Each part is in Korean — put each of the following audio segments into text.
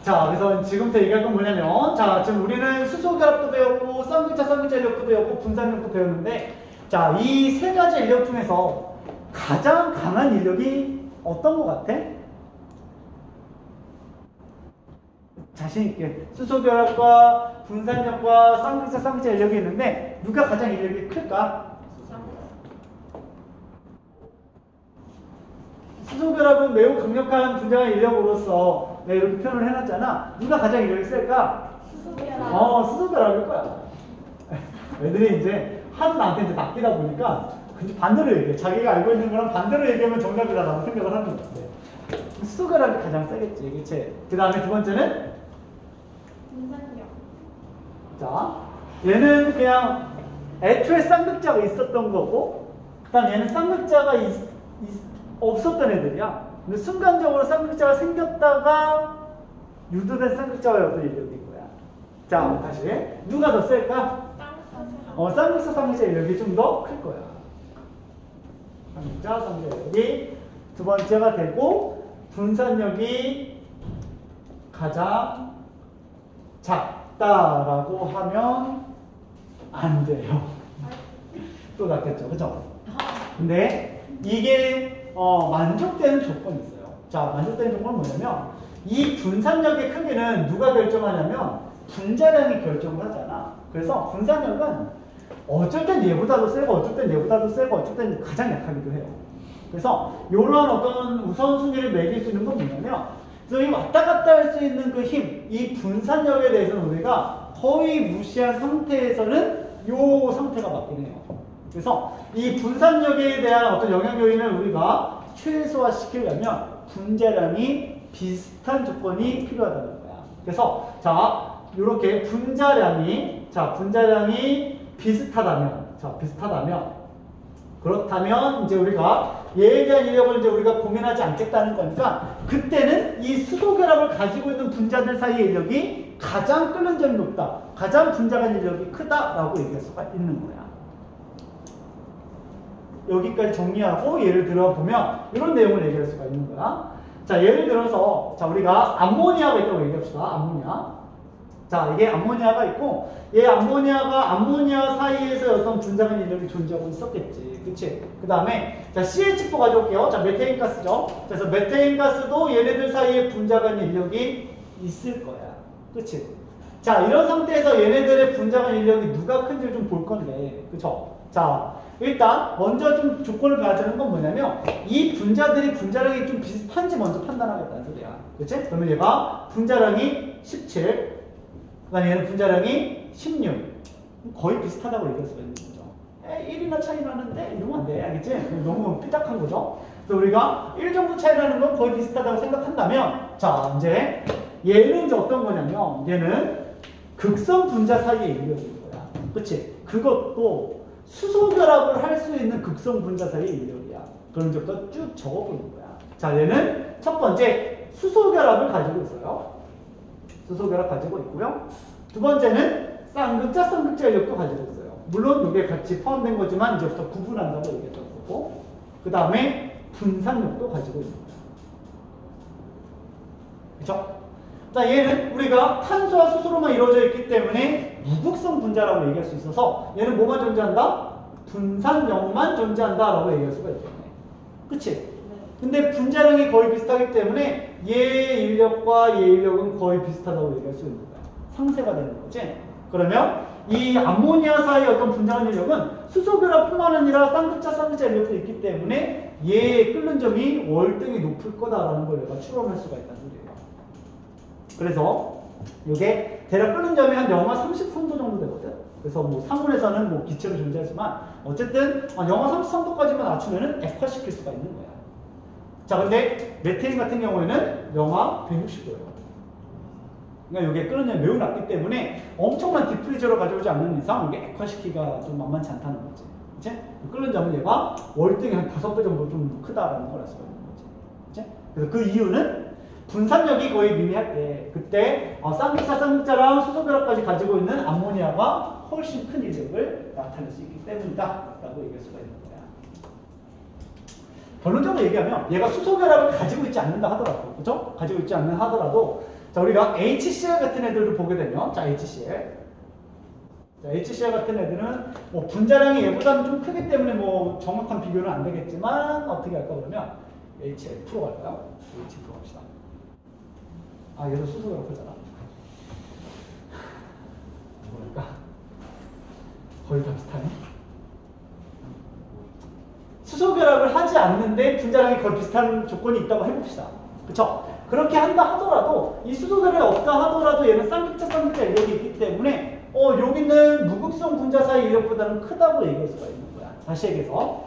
자, 그래서 지금부터 얘기할 건 뭐냐면, 자, 지금 우리는 수소결합도 배웠고, 쌍극자 인력도 배웠고, 분산력도 배웠는데, 자, 이 세 가지 인력 중에서 가장 강한 인력이 어떤 것 같아? 자신있게. 수소결합과 분산력과 쌍극자 인력이 있는데, 누가 가장 인력이 클까? 수소결합은 매우 강력한 분자간 인력으로서 이렇게 표현을 해놨잖아. 누가 가장 인력이 셀까? 수소결합일 거야. 애들이 이제 하도 나한테 이제 낚이다 보니까 그냥 반대로 얘기해. 자기가 알고 있는 거랑 반대로 얘기하면 정답이라고 생각을 하는 것 같아. 수소결합이 가장 세겠지, 그치? 그 다음에 두 번째는? 분산력. 자, 얘는 그냥 애초에 쌍극자가 있었던 거고, 그 다음 얘는 쌍극자가 없었던 애들이야. 근데 순간적으로 쌍극자가 생겼다가 유도된 쌍극자가 어떤 인력인 거야. 자, 다시 누가 더 셀까? 쌍극자 인력이 좀 더 클 거야. 쌍극자 인력이 두 번째가 되고, 분산력이 가장 작다라고 하면 안 돼요. 또 낫겠죠, 그죠? 근데 이게 만족되는 조건이 있어요. 자, 만족되는 조건은 뭐냐면, 이 분산력의 크기는 누가 결정하냐면 분자량이 결정을 하잖아. 그래서 분산력은 어쩔 땐 얘보다도 세고 어쩔 땐 얘보다도 세고 어쩔 땐 가장 약하기도 해요. 그래서 이러한 어떤 우선순위를 매길 수 있는 건 뭐냐면, 그래서 이 왔다 갔다 할 수 있는 그 힘, 이 분산력에 대해서는 우리가 거의 무시한 상태에서는 이 상태가 맞긴 해요. 그래서 이 분산력에 대한 어떤 영향 요인을 우리가 최소화시키려면 분자량이 비슷한 조건이 필요하다는 거야. 그래서 자, 이렇게 분자량이 비슷하다면 그렇다면 이제 우리가 얘에 대한 인력을 이제 우리가 고민하지 않겠다는 거니까, 그때는 이 수소결합을 가지고 있는 분자들 사이의 인력이 가장 끓는 점이 높다, 가장 분자간 인력이 크다라고 얘기할 수가 있는 거야. 여기까지 정리하고 예를 들어 보면 이런 내용을 얘기할 수가 있는 거야. 자, 예를 들어서 자, 우리가 암모니아가 있다고 얘기합시다. 암모니아. 자, 이게 암모니아가 있고, 얘 암모니아 사이에서 어떤 분자간 인력이 존재하고 있었겠지. 그치? 그 다음에 자, CH4 가져올게요. 자, 메테인 가스죠. 그래서 메테인 가스도 얘네들 사이에 분자간 인력이 있을 거야. 그치? 자, 이런 상태에서 얘네들의 분자간 인력이 누가 큰지를 좀 볼 건데, 그쵸? 자, 일단 먼저 좀 조건을 봐야 되는 건 뭐냐면, 이 분자들이 분자량이 좀 비슷한지 먼저 판단하겠다는 소리야. 그치? 그러면 얘가 분자량이 17, 그 다음에 얘는 분자량이 16. 거의 비슷하다고 얘기할 수가 있는 거죠. 1이나 차이 나는데 이러면 안 돼. 알겠지? 너무 삐딱한 거죠. 그래서 우리가 1 정도 차이 나는 건 거의 비슷하다고 생각한다면, 자, 이제 얘는 이제 어떤 거냐면, 얘는 극성 분자 사이의 인력인 거야. 그치? 그것도 수소결합을 할 수 있는 극성 분자 사이의 인력이야. 그런 적도 쭉 적어보는 거야. 자, 얘는 첫 번째 수소결합을 가지고 있어요. 수소결합 가지고 있고요. 두 번째는 쌍극자 인력도 가지고 있어요. 물론 이게 같이 포함된 거지만 이제부터 구분한다고 얘기했던 거고, 그 다음에 분산력도 가지고 있는 거예요. 그쵸? 자, 얘는 우리가 탄소와 수소로만 이루어져 있기 때문에 무극성 분자라고 얘기할 수 있어서, 얘는 뭐만 존재한다? 분산력만 존재한다라고 얘기할 수가 있겠네. 그치? 근데 분자량이 거의 비슷하기 때문에 얘 인력과 얘 인력은 거의 비슷하다고 얘기할 수 있는 거야. 상쇄가 되는 거지. 그러면 이 암모니아 사이의 어떤 분자간 인력은 수소결합뿐만 아니라 쌍극자 인력도 있기 때문에 얘의 끓는 점이 월등히 높을 거다라는 걸 내가 추론할 수가 있다는 소리예요. 그래서 이게 대략 끓는 점이 한 영하 33도 정도 되거든. 그래서 뭐 상온에서는 뭐 기체로 존재하지만 어쨌든 영하 33도까지만 낮추면은 액화시킬 수가 있는 거야. 자, 근데 메테인 같은 경우에는 영하 160도예요. 그러니까 이게 끓는 점이 매우 낮기 때문에 엄청난 디프리저를 가져오지 않는 이상 이게 액화시키기가 좀 만만치 않다는 거지. 그치? 끓는 점은 얘가 월등히 한 5배 정도 좀 크다라는 걸 알 수가 있는 거지. 그치? 그래서 그 이유는 분산력이 거의 미미할 때, 그때 쌍극자랑 수소결합까지 가지고 있는 암모니아가 훨씬 큰 인력을 나타낼 수 있기 때문이다 라고 얘기할 수가 있는 거야. 결론적으로 얘기하면 얘가 수소결합을 가지고 있지 않는다 하더라도, 그죠? 가지고 있지 않는 하더라도 자, 우리가 HCl 같은 애들을 보게 되면, 자, HCl. 자, HCl 같은 애들은 뭐 분자량이 얘보다는 좀 크기 때문에 뭐 정확한 비교는 안 되겠지만, 어떻게 할까 그러면 HF로 갈까요? HF로 갑시다. 아, 얘도 수소결합 하잖아. 뭐랄까? 거의 다 비슷하네. 수소결합을 하지 않는데 분자량이 거의 비슷한 조건이 있다고 해봅시다. 그쵸? 그렇게 한다 하더라도 이 수소결합이 없다 하더라도 얘는 쌍극자 인력이 있기 때문에 여기는 무극성 분자 사이 인력보다는 크다고 얘기할 수가 있는 거야. 다시 얘기해서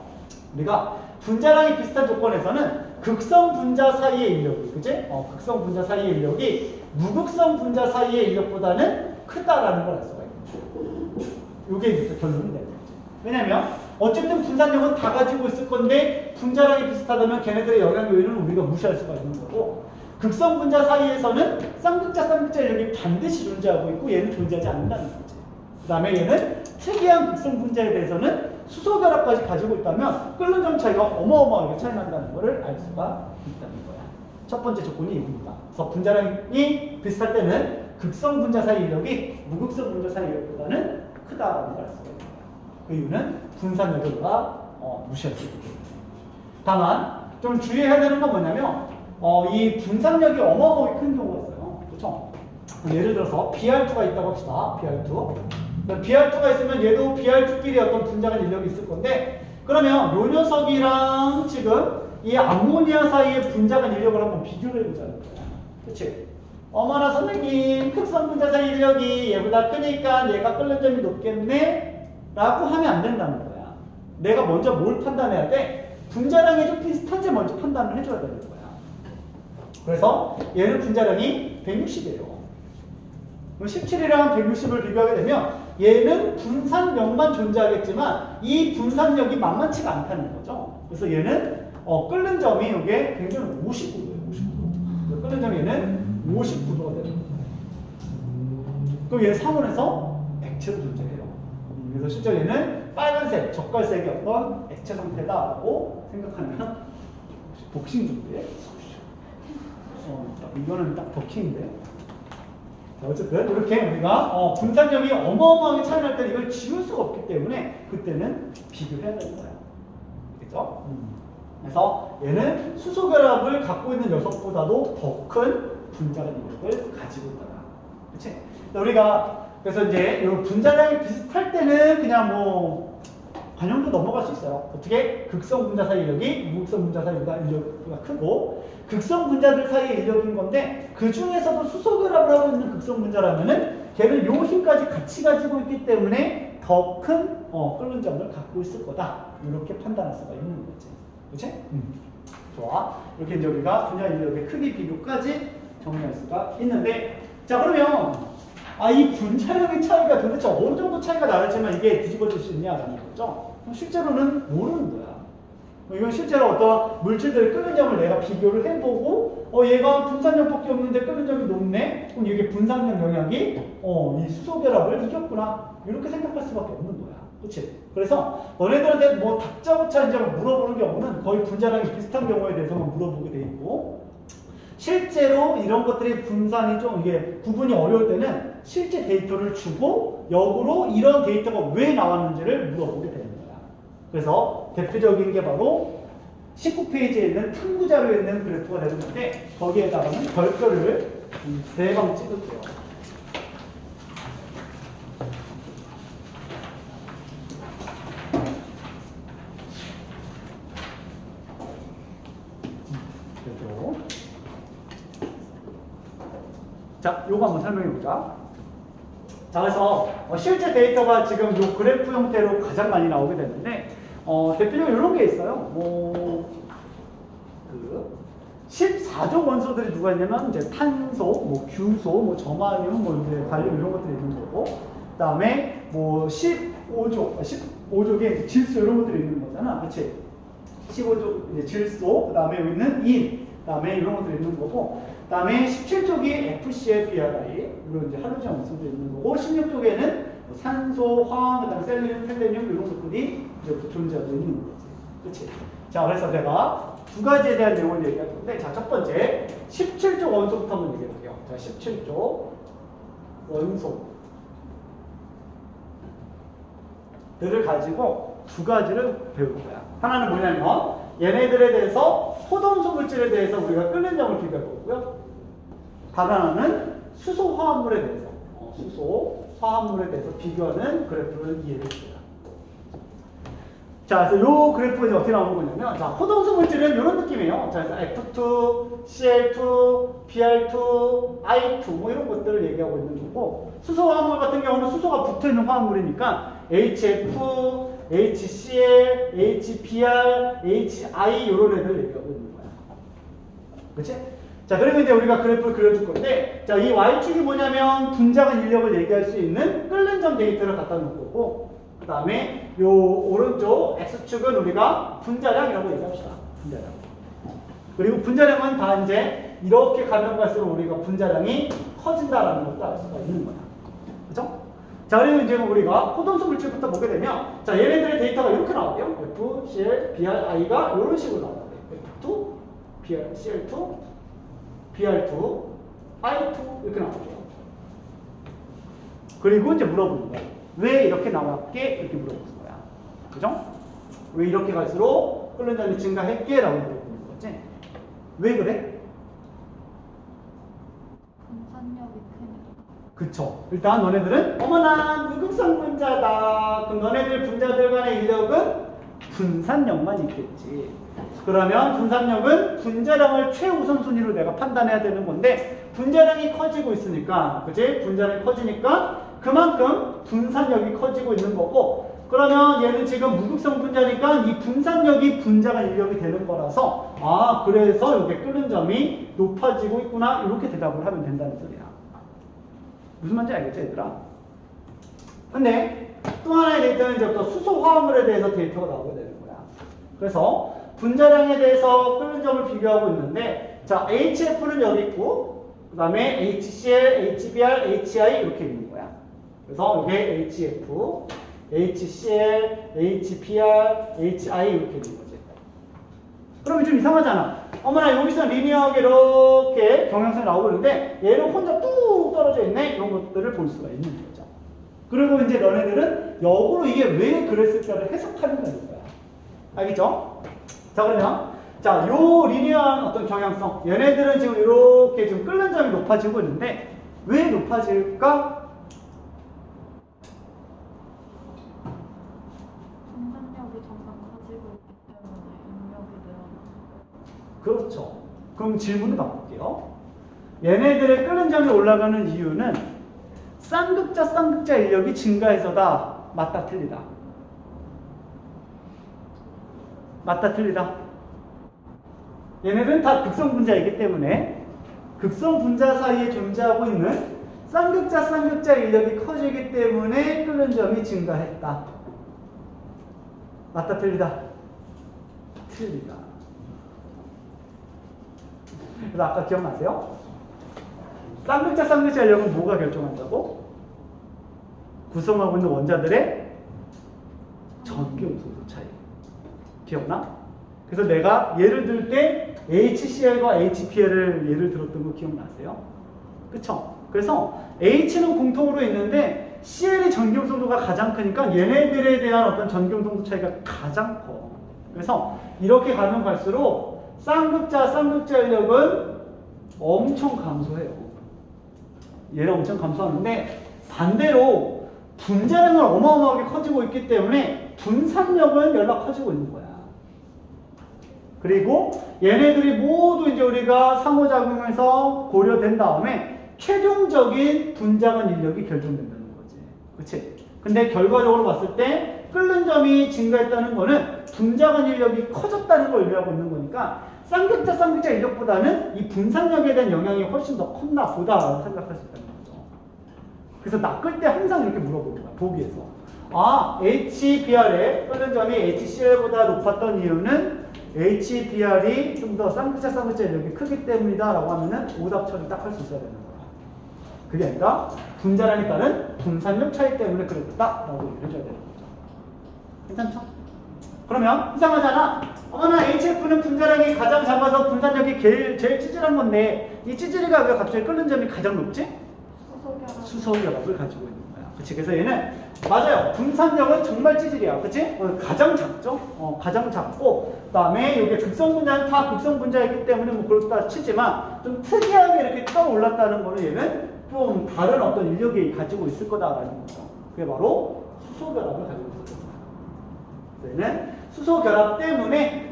우리가 분자량이 비슷한 조건에서는 극성 분자 사이의 인력이, 그치? 극성 분자 사이의 인력이 무극성 분자 사이의 인력보다는 크다라는 걸 알 수가 있는 거야. 이게 이제 결론이 되는 거지. 왜냐면 어쨌든 분산력은 다 가지고 있을 건데 분자량이 비슷하다면 걔네들의 영향 요인은 우리가 무시할 수가 있는 거고, 극성 분자 사이에서는 쌍극자 인력이 반드시 존재하고 있고 얘는 존재하지 않는다는 거지. 그 다음에 얘는 특이한 극성 분자에 대해서는 수소 결합까지 가지고 있다면 끓는 점 차이가 어마어마하게 차이 난다는 것을 알 수가 있다는 거야. 첫 번째 조건이 이겁니다. 그래서 분자량이 비슷할 때는 극성 분자 사이 인력이 무극성 분자 사이 인력보다는 크다라는 걸 알 수가 있는 거야. 그 이유는 분산력을 우리가 무시할 수 있기 때문에. 다만 좀 주의해야 되는 건 뭐냐면 이 분산력이 어마어마하게 큰 경우가 있어요. 그렇죠? 예를 들어서 BR2가 있다고 합시다. BR2. BR2가 있으면 얘도 BR2끼리 어떤 분자간 인력이 있을 건데, 그러면 요 녀석이랑 지금 이 암모니아 사이의 분자간 인력을 한번 비교를 해보자는 거야. 그치? 어머나 선생님, 극성 분자 사이 인력이 얘보다 크니까 얘가 끓는 점이 높겠네? 라고 하면 안 된다는 거야. 내가 먼저 뭘 판단해야 돼? 분자량이 좀 비슷한지 먼저 판단을 해줘야 되는 거야. 그래서 얘는 분자량이 160이에요. 17이랑 160을 비교하게 되면 얘는 분산력만 존재하겠지만 이 분산력이 만만치가 않다는 거죠. 그래서 얘는 끓는 점이 이게 굉장히 59도예요. 59도. 끓는 점이 얘는 59도가 되는 거예요. 그럼 얘는 상온에서 액체로 존재해요. 그래서 실제 얘는 빨간색, 젓갈색의 어떤 액체 상태다라고 생각하면 혹시 복싱 준비해? 이거는 딱 버킹인데. 자, 어쨌든 이렇게 우리가 분산력이 어마어마하게 차이 날 때 이걸 지울 수가 없기 때문에 그때는 비교해야 되는 거야. 알겠죠? 그래서 얘는 수소 결합을 갖고 있는 녀석보다도 더 큰 분자간 인력을 가지고 있다. 그렇지? 우리가 그래서 이제 이 분자량이 비슷할 때는 그냥 뭐 관용도 넘어갈 수 있어요. 어떻게? 극성 분자 사이 인력이 무극성 분자 사이보다 인력이 크고, 극성 분자들 사이의 인력인 건데 그 중에서도 수소 결합을 하고 있는 극성 분자라면은 걔는 요 힘까지 같이 가지고 있기 때문에 더 큰 끓는 점을 갖고 있을 거다. 이렇게 판단할 수가 있는 거지. 그렇지? 좋아. 이렇게 이제 우리가 분자 인력의 크기 비교까지 정리할 수가 있는데, 자 그러면 이 분자량의 차이가 도대체 어느 정도 차이가 나야지만 이게 뒤집어질 수 있냐라는 거죠. 실제로는 모르는 거야. 이건 실제로 어떤 물질들의 끓는 점을 내가 비교를 해보고 얘가 분산력밖에 없는데 끓는 점이 높네? 그럼 이게 분산력 영향이 이 수소 결합을 이겼구나. 이렇게 생각할 수밖에 없는 거야. 그치? 그래서 너네들한테 뭐 다짜고짜 이제 물어보는 경우는 거의 분자량이 비슷한 경우에 대해서만 물어보게 돼 있고, 실제로 이런 것들이 분산이 좀 이게 구분이 어려울 때는 실제 데이터를 주고 역으로 이런 데이터가 왜 나왔는지를 물어보게 되는 거야. 그래서 대표적인 게 바로 19페이지에 있는 탐구 자료에 있는 그래프가 되는데 거기에다가는 별표를 3방 찍을게요. 자, 요거 한번 설명해보자. 자, 그래서 실제 데이터가 지금 요 그래프 형태로 가장 많이 나오게 되는데 대표적으로 이런 게 있어요. 14종 원소들이 누가 있냐면 이제 탄소, 규소, 저마늄, 이제 갈륨 이런 것들이 있는 거고, 그 다음에 15족의 질소 이런 것들이 있는 거잖아, 그렇지? 15족 이제 질소, 그 다음에 여기는 인, 그 다음에 이런 것들이 있는 거고, 그 다음에 17쪽이 FCl, BRI, 이런 이제 할로젠 원소들이 있는 거고, 16쪽에는 산소, 화학, 그 다음에 셀레늄, 텔레늄 이런 것들이 이제 존재하고 있는 거지. 그렇지? 자, 그래서 내가 두 가지에 대한 내용을 얘기할 건데, 자, 첫 번째, 17쪽 원소부터 한번 얘기해 볼게요. 자, 17조 원소들을 가지고 두 가지를 배울 거야. 하나는 뭐냐면 얘네들에 대해서 포동수 물질에 대해서 우리가 끓는 점을 비교할 거고요. 다른 하나는 수소 화합물에 대해서 수소 화합물에 대해서 비교하는 그래프를 이해해 줍니다. 자, 그래서 요 그래프가 이제 어떻게 나오는 거냐면, 자, 포동수 물질은 이런 느낌이에요. 자, 그래서 F2, CL2, Br2, I2 뭐 이런 것들을 얘기하고 있는 거고, 수소 화합물 같은 경우는 수소가 붙어 있는 화합물이니까 HF, HCl, HBr, HI 이런 애들 얘기하고 있는 거야. 그렇지? 자, 그리고 이제 우리가 그래프를 그려줄 건데, 자, 이 Y축이 뭐냐면 분자간 인력을 얘기할 수 있는 끓는 점 데이터를 갖다 놓을 거고, 그 다음에 요 오른쪽 X축은 우리가 분자량이라고 얘기합시다. 분자량. 그리고 분자량은 다 이제 이렇게 가면 갈수록 우리가 분자량이 커진다라는 것도 알 수가 있는 거야. 그죠? 자, 그리고 이제 우리가 포동수 물질부터 보게 되면, 자, 얘네들의 데이터가 이렇게 나와요. F, CL, BR, I가 이런 식으로 나와요. F2, BR, CL2, BR2, I2 이렇게 나와요. 그리고 이제 물어보는 거야. 왜 이렇게 나왔게? 이렇게 물어보는 거야. 그죠? 왜 이렇게 갈수록 끓는 점이 증가했게? 라고 물어보는 거지. 왜 그래? 분산력이 크니까. 그쵸. 일단 너네들은 어머나 무극성 분자다. 그럼 너네들 분자들 간의 인력은 분산력만 있겠지. 그러면 분산력은 분자량을 최우선순위로 내가 판단해야 되는 건데, 분자량이 커지고 있으니까, 그치? 분자량이 커지니까 그만큼 분산력이 커지고 있는 거고, 그러면 얘는 지금 무극성 분자니까 이 분산력이 분자간 인력이 되는 거라서, 아, 그래서 이렇게 끓는 점이 높아지고 있구나, 이렇게 대답을 하면 된다는 소리야. 무슨 말인지 알겠죠, 얘들아? 근데 또 하나의 데이터는 이제부터 수소 화합물에 대해서 데이터가 나오게 되는 거야. 그래서 분자량에 대해서 끓는 점을 비교하고 있는데, 자, HF는 여기 있고, 그 다음에 HCl, HBr, HI 이렇게 있는 거야. 그래서 여기 HF, HCl, HBr, HI 이렇게 있는 거지. 그러면 좀 이상하잖아. 어머나 여기서 리니어하게 이렇게 경향성이 나오고 있는데 얘는 혼자 뚝 떨어져 있네? 이런 것들을 볼 수가 있는 거죠. 그리고 이제 너네들은 역으로 이게 왜 그랬을까를 해석하는 거야. 알겠죠? 자, 그러면 자, 요 리니어한 어떤 경향성, 얘네들은 지금 이렇게 지금 끓는 점이 높아지고 있는데 왜 높아질까? 분산력이 점점 커지고 있기 때문에 인력이 늘어나는. 그렇죠. 그럼 질문을 바꿀게요. 얘네들의 끓는 점이 올라가는 이유는 쌍극자 인력이 증가해서다. 맞다, 틀리다? 맞다, 틀리다? 얘네들은 다 극성 분자이기 때문에 극성 분자 사이에 존재하고 있는 쌍극자 인력이 커지기 때문에 끓는 점이 증가했다. 맞다, 틀리다? 틀리다. 그래서 아까 기억나세요? 쌍극자 인력은 뭐가 결정한다고? 구성하고 있는 원자들의 전기음속도 차이. 기억나? 그래서 내가 예를 들 때 HCl과 HBr을 예를 들었던 거 기억나세요? 그쵸? 그래서 H는 공통으로 있는데 Cl의 전기음속도가 가장 크니까 얘네들에 대한 어떤 전기음속도 차이가 가장 커. 그래서 이렇게 가면 갈수록 쌍극자 인력은 엄청 감소해요. 얘는 엄청 감소하는데 반대로 분자량은 어마어마하게 커지고 있기 때문에 분산력은 연락 커지고 있는 거야. 그리고 얘네들이 모두 이제 우리가 상호작용해서 고려된 다음에 최종적인 분자간 인력이 결정된다는 거지. 그치? 근데 결과적으로 봤을 때 끓는 점이 증가했다는 거는 분자간 인력이 커졌다는 걸 의미하고 있는 거니까 쌍극자 인력보다는 이 분산력에 대한 영향이 훨씬 더 컸나 보다라고 생각할 수 있다는 거죠. 그래서 낚을 때 항상 이렇게 물어보는 거야, 보기에서. 아, HBr의 끓는 점이 HCl보다 높았던 이유는 HBr이 좀 더 쌍극자 인력이 크기 때문이다 라고 하면은 오답 처리 딱 할 수 있어야 되는 거야. 그게 아니라 분자량에 따른 분산력 차이 때문에 그랬다 라고 얘기를 해줘야 되는 거죠. 괜찮죠? 그러면 이상하잖아. 어머나 HF는 분자량이 가장 작아서 분산력이 제일 찌질한 건데 이 찌질이가 왜 갑자기 끓는 점이 가장 높지? 수소결합을 가지고 있는 거야. 그치? 그래서 얘는 맞아요. 분산력은 정말 찌질이야. 그치? 가장 작죠? 가장 작고 그 다음에 이게 극성 분자는 다 극성 분자이기 때문에 뭐 그렇다 치지만 좀 특이하게 이렇게 떠올랐다는 거는 얘는 좀 다른 어떤 인력이 가지고 있을 거다라는 거죠. 그게 바로 수소결합을 가지고 있을 거다. 얘는 수소결합 때문에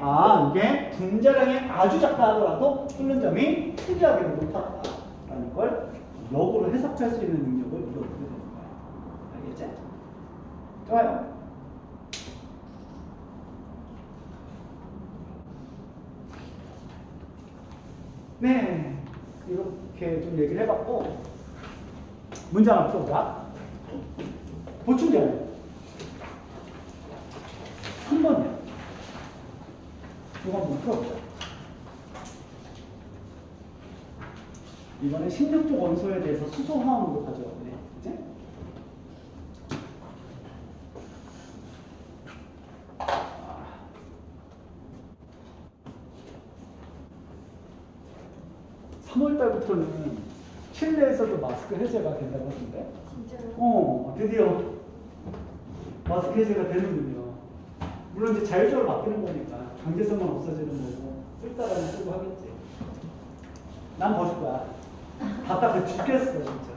이게 분자량이 아주 작다 하더라도 끓는 점이 특이하게 높았다라는 걸 역으로 해석할 수 있는 능력을 이뤄보게 되는 거야. 알겠지? 좋아요. 네, 이렇게 좀 얘기를 해봤고 문제 하나 풀어보자. 보충제요. 3번이요. 이거 한번 풀어보자. 이번에 16조 원소에 대해서 수소화합으로 가져왔네. 그치? 아. 3월달부터는 실내에서도 마스크 해제가 된다고 하던데? 진짜요? 드디어 마스크 해제가 되는군요. 물론 이제 자율적으로 바뀌는 거니까 강제성만 없어지는 거고 쓸 사람은 쓰고 하겠지. 난 벗을 거야. 답답해 죽겠어 진짜.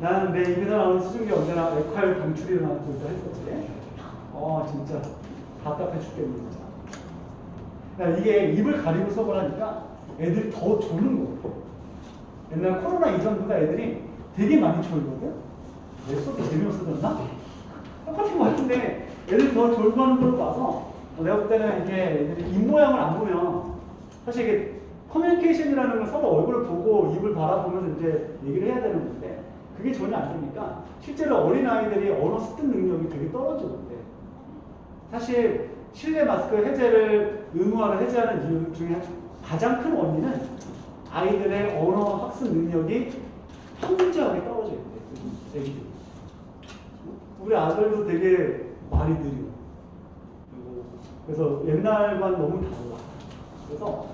나는 내 입에서 나오는 수증기 언제나 에콰이어 방출이 일어나고 있다 했었지. 진짜 답답해 죽겠네 진짜. 이게 입을 가리고 수업을 하니까 애들이 더 조는 거야. 옛날 코로나 이전보다 애들이 되게 많이 졸거든. 내 수업이 재미없어졌나? 똑같은 거 같은데 애들이 더 졸고 하는 걸 봐서 내가 볼 때는 이게 애들이 입 모양을 안 보면 사실 이게 커뮤니케이션이라는 건 서로 얼굴을 보고 입을 바라보면서 이제 얘기를 해야 되는 건데 그게 전혀 안 되니까 실제로 어린아이들이 언어 습득 능력이 되게 떨어지는데 사실 실내 마스크 해제를 의무화를 해제하는 이유 중에 가장 큰 원인은 아이들의 언어 학습 능력이 현저하게 떨어져 있대. 애기들이. 우리 아들도 되게 말이 느려. 그래서 옛날과는 너무 달라. 그래서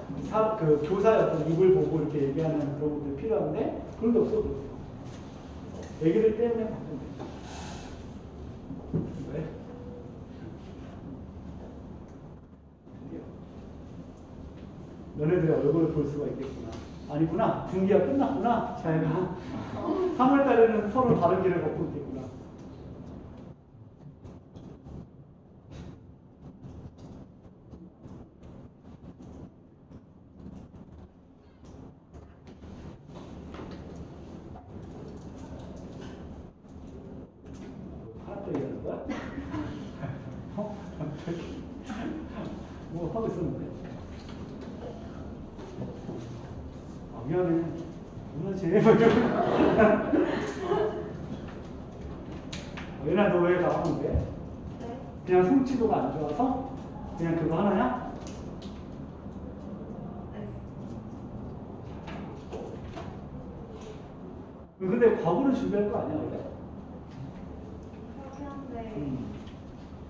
그 교사의 어떤 입을 보고 이렇게 얘기하는 그런 것들이 필요한데 그런 게 없어. 애기들 때문에 바꾼 거야. 왜? 너네들의 얼굴을 볼 수가 있겠구나. 아니구나. 분기가 끝났구나. 잘 가. 3월 달에는 서로 다른 길을 걷고 있겠구나. 하나 또 얘기하는 거야? 뭐 하고 있었는데? 미안해. 오늘 제발 좀. 얘나 너 왜 나오는데? 네. 그냥 성취도가 안 좋아서? 그냥 그거 하나야? 네. 근데 과거를 준비할 거 아니야, 원래? 그렇긴 한데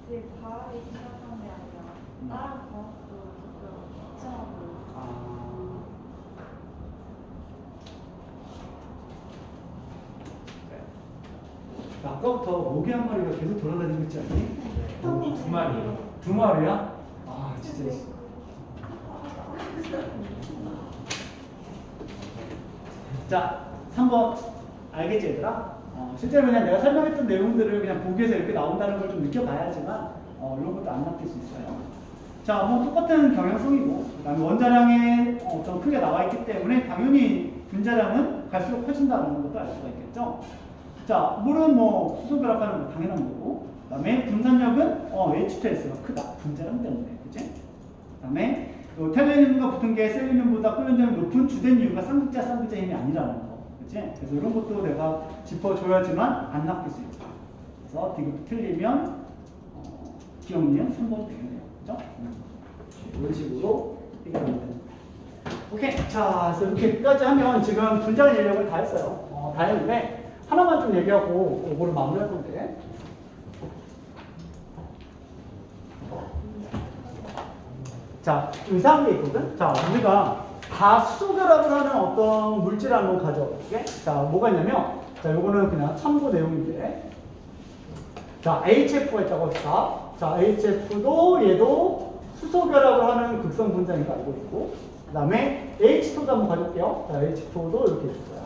지금 과학이 심각한 게 아니라 다른 과학도 조금 걱정하고 아까부터 모기 한 마리가 계속 돌아다니고 있지 않니? 모기 2마리요. 2마리야? 진짜. 자, 3번. 알겠지, 얘들아? 실제로 그냥 내가 설명했던 내용들을 그냥 보기에서 이렇게 나온다는 걸 좀 느껴봐야지만, 이런 것도 안 낚일 수 있어요. 자, 뭐 똑같은 경향성이고, 그 다음에 원자량이 좀 크게 나와 있기 때문에 당연히 분자량은 갈수록 커진다는 것도 알 수가 있겠죠. 자, 물은 뭐 수소결합하는 거 당연한 거고, 그 다음에 분산력은 H2S가 크다. 분자량 때문에. 그치? 그 다음에 텔레늄과 붙은 게 셀레늄보다 끓는 점이 높은 주된 이유가 쌍극자 힘이 아니라는 거. 그치? 그래서 이런 것도 내가 짚어줘야지만 안 낚일 수 있다. 그래서 디귿 틀리면 기억력 3번 되겠네요. 그죠? 이런 식으로 해결하면 됩니다. 오케이. 자, 그래서 이렇게까지 하면 지금 분자량 인력을 다 했어요. 다 했는데, 하나만 좀 얘기하고 이거를 마무리할 건데 자, 좀 이상한 게 있거든? 자, 우리가 다 수소결합을 하는 어떤 물질을 한번 가져볼게. 자, 뭐가 있냐면, 자, 요거는 그냥 참고 내용인데. 자, HF가 있다고 합시다. 자, HF도 얘도 수소결합을 하는 극성 분자인 거 알고 있고, 그 다음에 H2도 한번 가져올게요. 자, H2도 이렇게 있을 거야.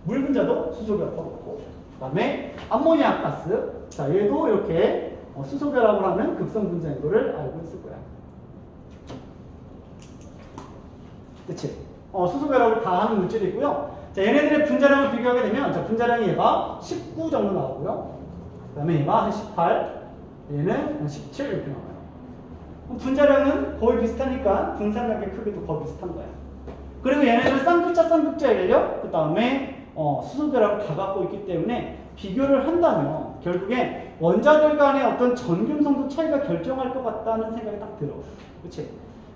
물 분자도 수소결합하고 있고, 그 다음에 암모니아 가스. 자, 얘도 이렇게 수소결합을 하는 극성 분자인 거를 알고 있을 거야. 그치? 수소결합을 다 하는 물질이 있고요. 자, 얘네들의 분자량을 비교하게 되면, 자, 분자량이 얘가 19 정도 나오고요. 그 다음에 얘가 한 18, 얘는 한 17 이렇게 나와요. 분자량은 거의 비슷하니까 분산량의 크기도 거의 비슷한 거야. 그리고 얘네들은 쌍극자예요. 그 다음에 수소결합을 다 갖고 있기 때문에 비교를 한다면 결국에 원자들 간의 어떤 전균성도 차이가 결정할 것 같다는 생각이 딱 들어. 그치?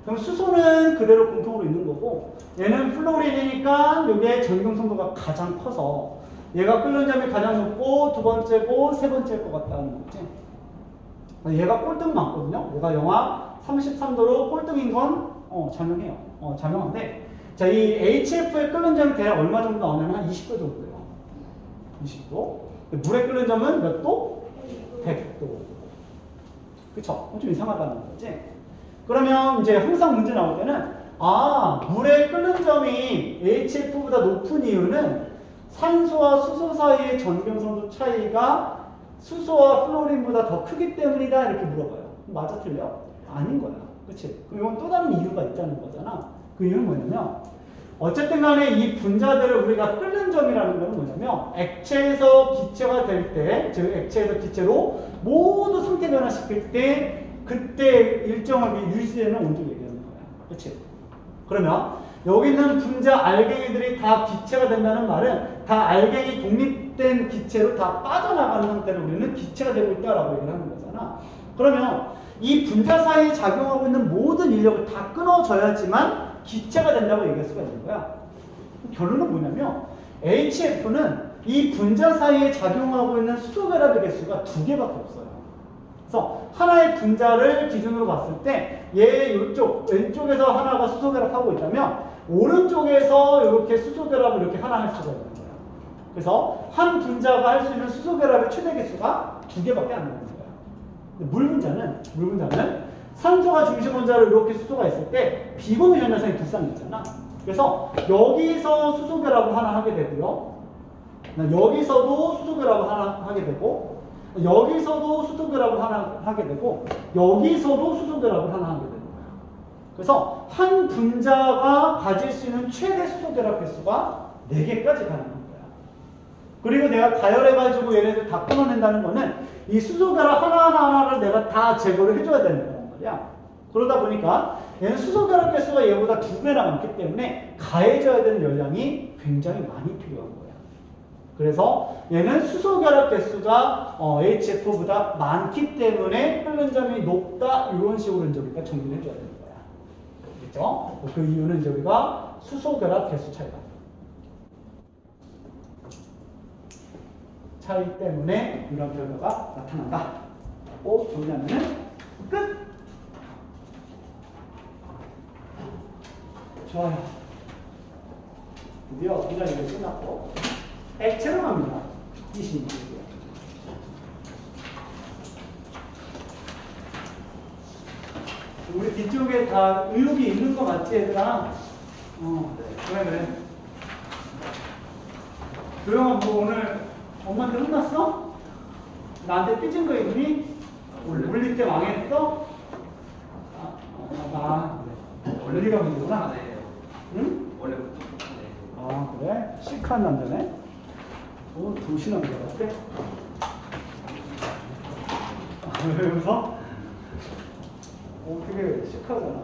그럼 수소는 그대로 공통으로 있는 거고, 얘는 플로린이니까 이게 전균성도가 가장 커서 얘가 끓는 점이 가장 높고 두 번째고 세 번째일 것 같다는 거지. 얘가 꼴등 많거든요. 얘가 영하 33도로 꼴등인 건 자명해요. 자명한데, 자, 이 HF의 끓는 점이 대략 얼마 정도 나오냐면 한 20도 정도예요. 20도. 물에 끓는 점은 몇 도? 100도. 그쵸? 좀 이상하다는 거지. 그러면 이제 항상 문제 나올 때는, 물에 끓는 점이 HF보다 높은 이유는 산소와 수소 사이의 전균성도 차이가 수소와 플로린보다 더 크기 때문이다, 이렇게 물어봐요. 맞아, 틀려? 아닌 거야. 그치? 그럼 이건 또 다른 이유가 있다는 거잖아. 그 이유는 뭐냐면, 어쨌든 간에 이 분자들을 우리가 끓는 점이라는 건 뭐냐면, 액체에서 기체가 될 때, 즉 액체에서 기체로 모두 상태 변화시킬 때, 그때 일정하게 유지되는 온도를 얘기하는 거야. 그치? 그러면 여기 있는 분자 알갱이들이 다 기체가 된다는 말은 다 알갱이 독립된 기체로 다 빠져나가는 상태를 우리는 기체가 되고 있다라고 얘기를 하는 거잖아. 그러면 이 분자 사이에 작용하고 있는 모든 인력을 다 끊어줘야지만 기체가 된다고 얘기할 수가 있는 거야. 결론은 뭐냐면 HF는 이 분자 사이에 작용하고 있는 수소결합의 개수가 2개밖에 없어요. 그래서 하나의 분자를 기준으로 봤을 때 얘 이쪽 왼쪽에서 하나가 수소결합하고 있다면 오른쪽에서 이렇게 수소결합을 이렇게 하나 할 수가 있는 거예요. 그래서 한 분자가 할 수 있는 수소결합의 최대 개수가 2개밖에 안 되는 거예요. 물 분자는 산소가 중심 원자로 이렇게 수소가 있을 때 비공유 전자성이 불쌍했잖아. 그래서 여기서 수소결합을 하나 하게 되고요. 여기서도 수소결합을 하나 하게 되고, 여기서도 수소결합을 하나 하게 되고, 여기서도 수소결합을 하나 하게 되는 거야. 그래서 한 분자가 가질 수 있는 최대 수소결합 개수가 4개까지 가능한 거야. 그리고 내가 가열해가지고 얘네들 다 끊어낸다는 거는 이 수소결합 하나를 내가 다 제거를 해줘야 되는 거란 말이야. 그러다 보니까 얘는 수소결합 개수가 얘보다 2배나 많기 때문에 가해져야 되는 열량이 굉장히 많이 필요한 거야. 그래서 얘는 수소결합 개수가 HF보다 많기 때문에 끓는 점이 높다, 이런 식으로 이제 우리가 정리를 해줘야 되는 거야. 그렇죠? 그 이유는 이제 우리가 수소결합 개수 차이 때문에 이런 결과가 나타난다. 꼭 정리하면은 끝! 좋아요. 드디어 분자리가 끝났고 액체로 갑니다. 26이고요. 우리 뒤쪽에 다 의욕이 있는 거 맞지, 얘들아? 그래. 조영아, 뭐 오늘 엄마한테 혼났어? 나한테 삐진 거 있니? 물릴 때 망했어? 원래 네가 문제구나. 응? 원래부터. 그래? 시크한 남자네? 도시남 것 같아? 왜 웃어? 되게 시크하잖아.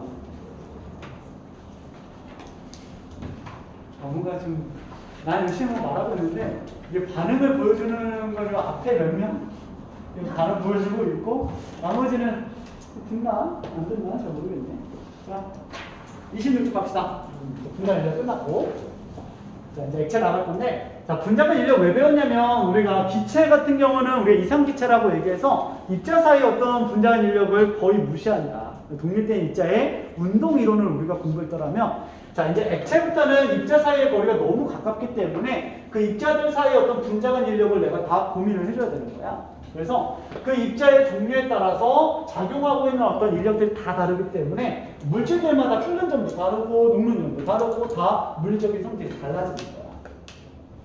뭔가 좀, 난 열심히 말하고 있는데, 이게 반응을 보여주는 거는 앞에 몇 명? 반응 보여주고 있고, 나머지는 듣나? 안 듣나? 잘 모르겠네. 자, 26쪽 갑시다. 분자는 이제 끝났고. 자, 이제 액체 나갈 건데, 자, 분자간 인력 왜 배웠냐면 우리가 기체 같은 경우는 우리가 이상기체라고 얘기해서 입자 사이의 어떤 분자간 인력을 거의 무시한다. 독립된 입자의 운동 이론을 우리가 공부했더라면, 자, 이제 액체부터는 입자 사이의 거리가 너무 가깝기 때문에 그 입자들 사이의 어떤 분자간 인력을 내가 다 고민을 해줘야 되는 거야. 그래서 그 입자의 종류에 따라서 작용하고 있는 어떤 인력들이 다 다르기 때문에 물질들마다 끓는 점도 다르고 녹는 점도 다르고 다 물리적인 성질이 달라지는 거야.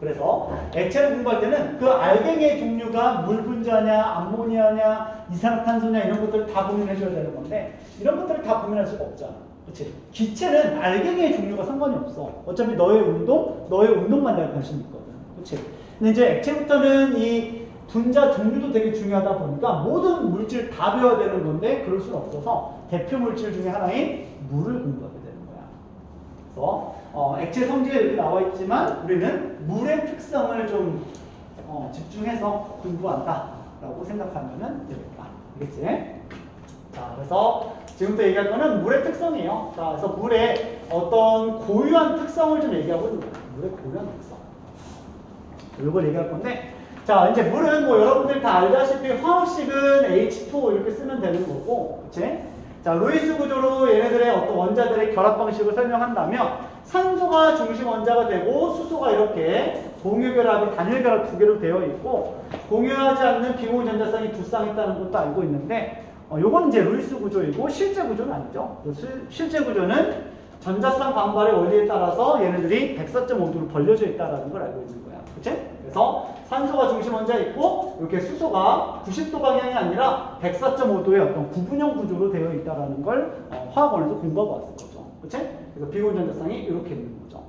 그래서 액체를 공부할 때는 그 알갱이의 종류가 물 분자냐, 암모니아냐, 이산화탄소냐 이런 것들을 다 고민해줘야 되는 건데 이런 것들을 다 고민할 수가 없잖아. 그치? 기체는 알갱이의 종류가 상관이 없어. 어차피 너의 운동만 내가 관심 있거든. 그치? 근데 이제 액체부터는 이 분자 종류도 되게 중요하다 보니까 모든 물질 다 배워야 되는 건데 그럴 수는 없어서 대표 물질 중에 하나인 물을 공부하게 되는 거야. 그래서 액체 성질이 이렇게 나와 있지만 우리는 물의 특성을 좀 집중해서 공부한다라고 생각하면 되겠다. 알겠지? 자, 그래서 지금부터 얘기할 거는 물의 특성이에요. 자, 그래서 물의 어떤 고유한 특성을 좀 얘기하고 있는 거예요. 물의 고유한 특성. 이걸 얘기할 건데, 자, 이제 물은 뭐 여러분들 다 알다시피 화학식은 H2O 이렇게 쓰면 되는 거고, 그치? 자, 루이스 구조로 얘네들의 어떤 원자들의 결합 방식을 설명한다면 산소가 중심 원자가 되고 수소가 이렇게 공유결합이 단일결합 두 개로 되어 있고 공유하지 않는 비공유 전자쌍이 두 쌍 있다는 것도 알고 있는데 요거는 이제 루이스 구조이고 실제 구조는 아니죠. 실제 구조는 전자쌍 반발의 원리에 따라서 얘네들이 104.5도로 벌려져 있다는 걸 알고 있는 거야. 그치? 그래서 산소가 중심 원자 있고 이렇게 수소가 90도 방향이 아니라 104.5도의 어떤 구분형 구조로 되어 있다는 걸 화학원에서 공부하고 왔을 거죠. 그치? 그래서 비공유 전자쌍이 이렇게 있는 거죠.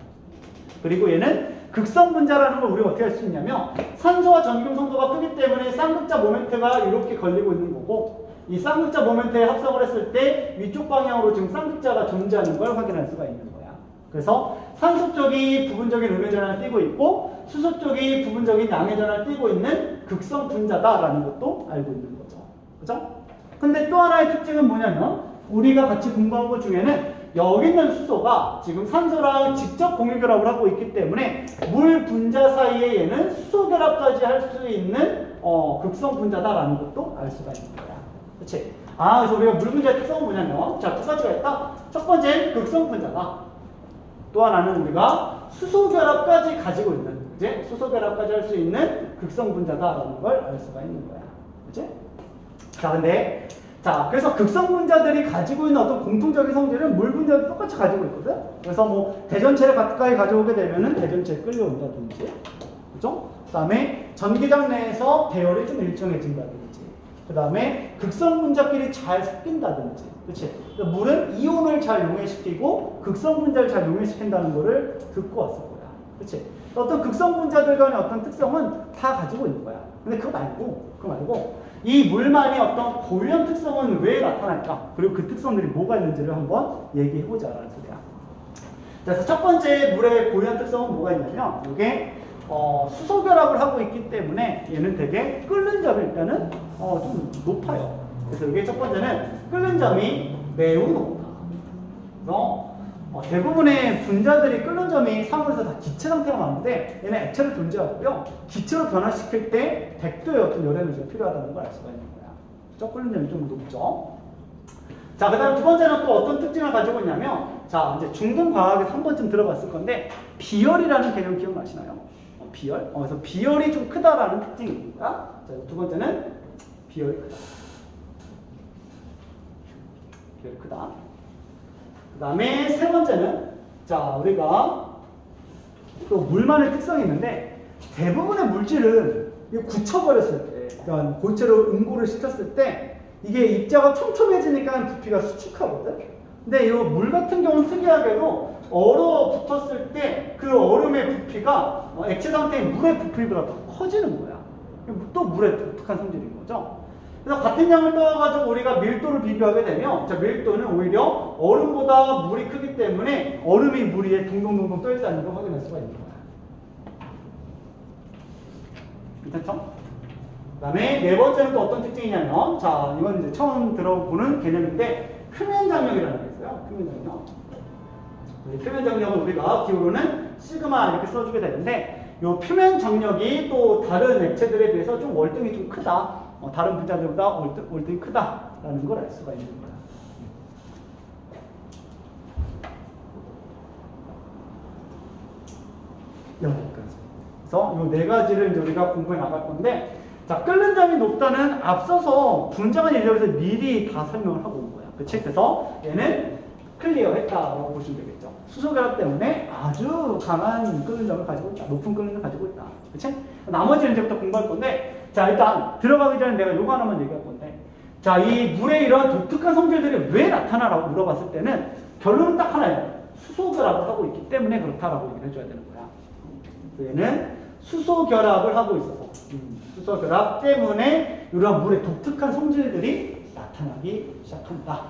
그리고 얘는 극성 분자라는 걸 우리가 어떻게 할 수 있냐면 산소와 전기용 성도가 크기 때문에 쌍극자 모멘트가 이렇게 걸리고 있는 거고 이 쌍극자 모멘트에 합성을 했을 때 위쪽 방향으로 지금 쌍극자가 존재하는 걸 확인할 수가 있는 거야. 그래서 산소 쪽이 부분적인 음의 전환을 띠고 있고 수소 쪽이 부분적인 양의 전환을 띠고 있는 극성 분자다라는 것도 알고 있는 거죠. 그죠? 근데 또 하나의 특징은 뭐냐면 우리가 같이 공부한 것 중에는 여기 있는 수소가 지금 산소랑 직접 공유결합을 하고 있기 때문에 물 분자 사이에 얘는 수소 결합까지 할 수 있는 극성 분자다라는 것도 알 수가 있는 거야. 그치? 그래서 우리가 물 분자의 특성은 뭐냐면 자, 두 가지가 있다. 첫 번째 극성 분자다. 또 하나는 우리가 수소 결합까지 가지고 있는, 그치? 수소 결합까지 할 수 있는 극성 분자다라는 걸 알 수가 있는 거야. 그치? 자, 그래서 극성 분자들이 가지고 있는 어떤 공통적인 성질은 물 분자도 똑같이 가지고 있거든? 그래서 뭐, 대전체를 가까이 가져오게 되면은 대전체에 끌려온다든지, 그죠? 그 다음에 전기장 내에서 배열이 좀 일정해진다든지, 그 다음에 극성 분자끼리 잘 섞인다든지, 그치? 그러니까 물은 이온을 잘 용해시키고 극성 분자를 잘 용해시킨다는 거를 듣고 왔을 거야. 그치? 어떤 극성 분자들 간의 어떤 특성은 다 가지고 있는 거야. 근데 그거 말고, 이 물만의 어떤 고유한 특성은 왜 나타날까? 그리고 그 특성들이 뭐가 있는지를 한번 얘기해보자라는 소리야. 자, 그래서 첫 번째 물의 고유한 특성은 뭐가 있냐면, 이게 수소 결합을 하고 있기 때문에 얘는 되게 끓는 점이 일단은 좀 높아요. 그래서 이게 첫 번째는 끓는 점이 매우 높다. 그래서 대부분의 분자들이 끓는 점이 상온에서 다 기체 상태가 많은데 얘는 액체로 존재하고요. 기체로 변화시킬 때 100도의 어떤 열 에너지가 필요하다는 걸 알 수가 있는 거야. 저 끓는 점이 좀 높죠. 자, 그 다음 두 번째는 또 어떤 특징을 가지고 있냐면 자, 이제 중등과학에서 한 번쯤 들어봤을 건데 비열이라는 개념 기억나시나요? 비열? 그래서 비열이 좀 크다라는 특징이 있는 거야. 자, 두 번째는 비열이 크다. 비열이 크다. 그 다음에 세 번째는 자, 우리가 또 물만의 특성이 있는데 대부분의 물질은 굳혀버렸을 때, 그러니까 고체로 응고를 시켰을 때 이게 입자가 촘촘해지니까 부피가 수축하거든. 근데 이 물 같은 경우는 특이하게도 얼어붙었을 때 그 얼음의 부피가 액체 상태의 물의 부피보다 더 커지는 거야. 또 물의 독특한 성질인 거죠. 그래서 같은 양을 떠가지고 우리가 밀도를 비교하게 되면 자, 밀도는 오히려 얼음보다 물이 크기 때문에 얼음이 물 위에 동동동동 떠있다는 걸 확인할 수가 있는 거야. 괜찮죠? 그 다음에 네 번째는 또 어떤 특징이냐면 자, 이건 이제 처음 들어보는 개념인데 표면장력이라는 게 있어요. 표면장력. 표면장력은 우리가 기호로는 시그마 이렇게 써주게 되는데 요 표면 장력이 또 다른 액체들에 비해서 좀 월등히 좀 크다. 다른 분자들보다 월등히 크다라는 걸 알 수가 있는 거야. 여기까지. 그래서 이 네 가지를 이제 우리가 공부해 나갈 건데, 자, 끓는 점이 높다는 앞서서 분자간 예제에서 미리 다 설명을 하고 온 거야. 그치? 그래서 얘는 클리어 했다라고 보시면 되겠죠. 수소결합 때문에 아주 강한 끓는 점을 가지고 있다. 높은 끓는 점을 가지고 있다. 그치? 나머지는 이제부터 공부할 건데, 자, 일단 들어가기 전에 내가 요거 하나만 얘기할 건데, 자, 이 물의 이런 독특한 성질들이 왜 나타나라고 물어봤을 때는 결론은 딱 하나예요. 수소결합을 하고 있기 때문에 그렇다라고 얘기를 해줘야 되는 거야. 얘는 수소결합을 하고 있어서 수소결합 때문에 이러한 물의 독특한 성질들이 나타나기 시작한다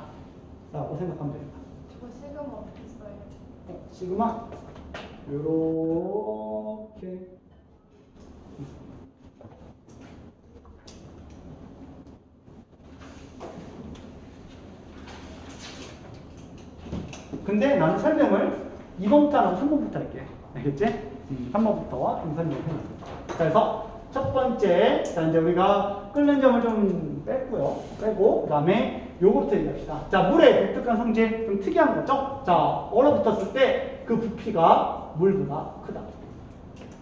라고 생각하면 됩니다. 저거 시그마 어떻게 써요? 시그마 요렇게 근데 나는 설명을 2번부터 안 하고 3번부터 할게. 알겠지? 3번부터 좀 설명을 해볼게요. 자, 그래서 첫 번째, 자, 이제 우리가 끓는 점을 좀 빼고요. 빼고, 그 다음에 요거부터 얘기합시다. 자, 물의 독특한 성질, 좀 특이한 거죠? 자, 얼어붙었을 때 그 부피가 물보다 크다.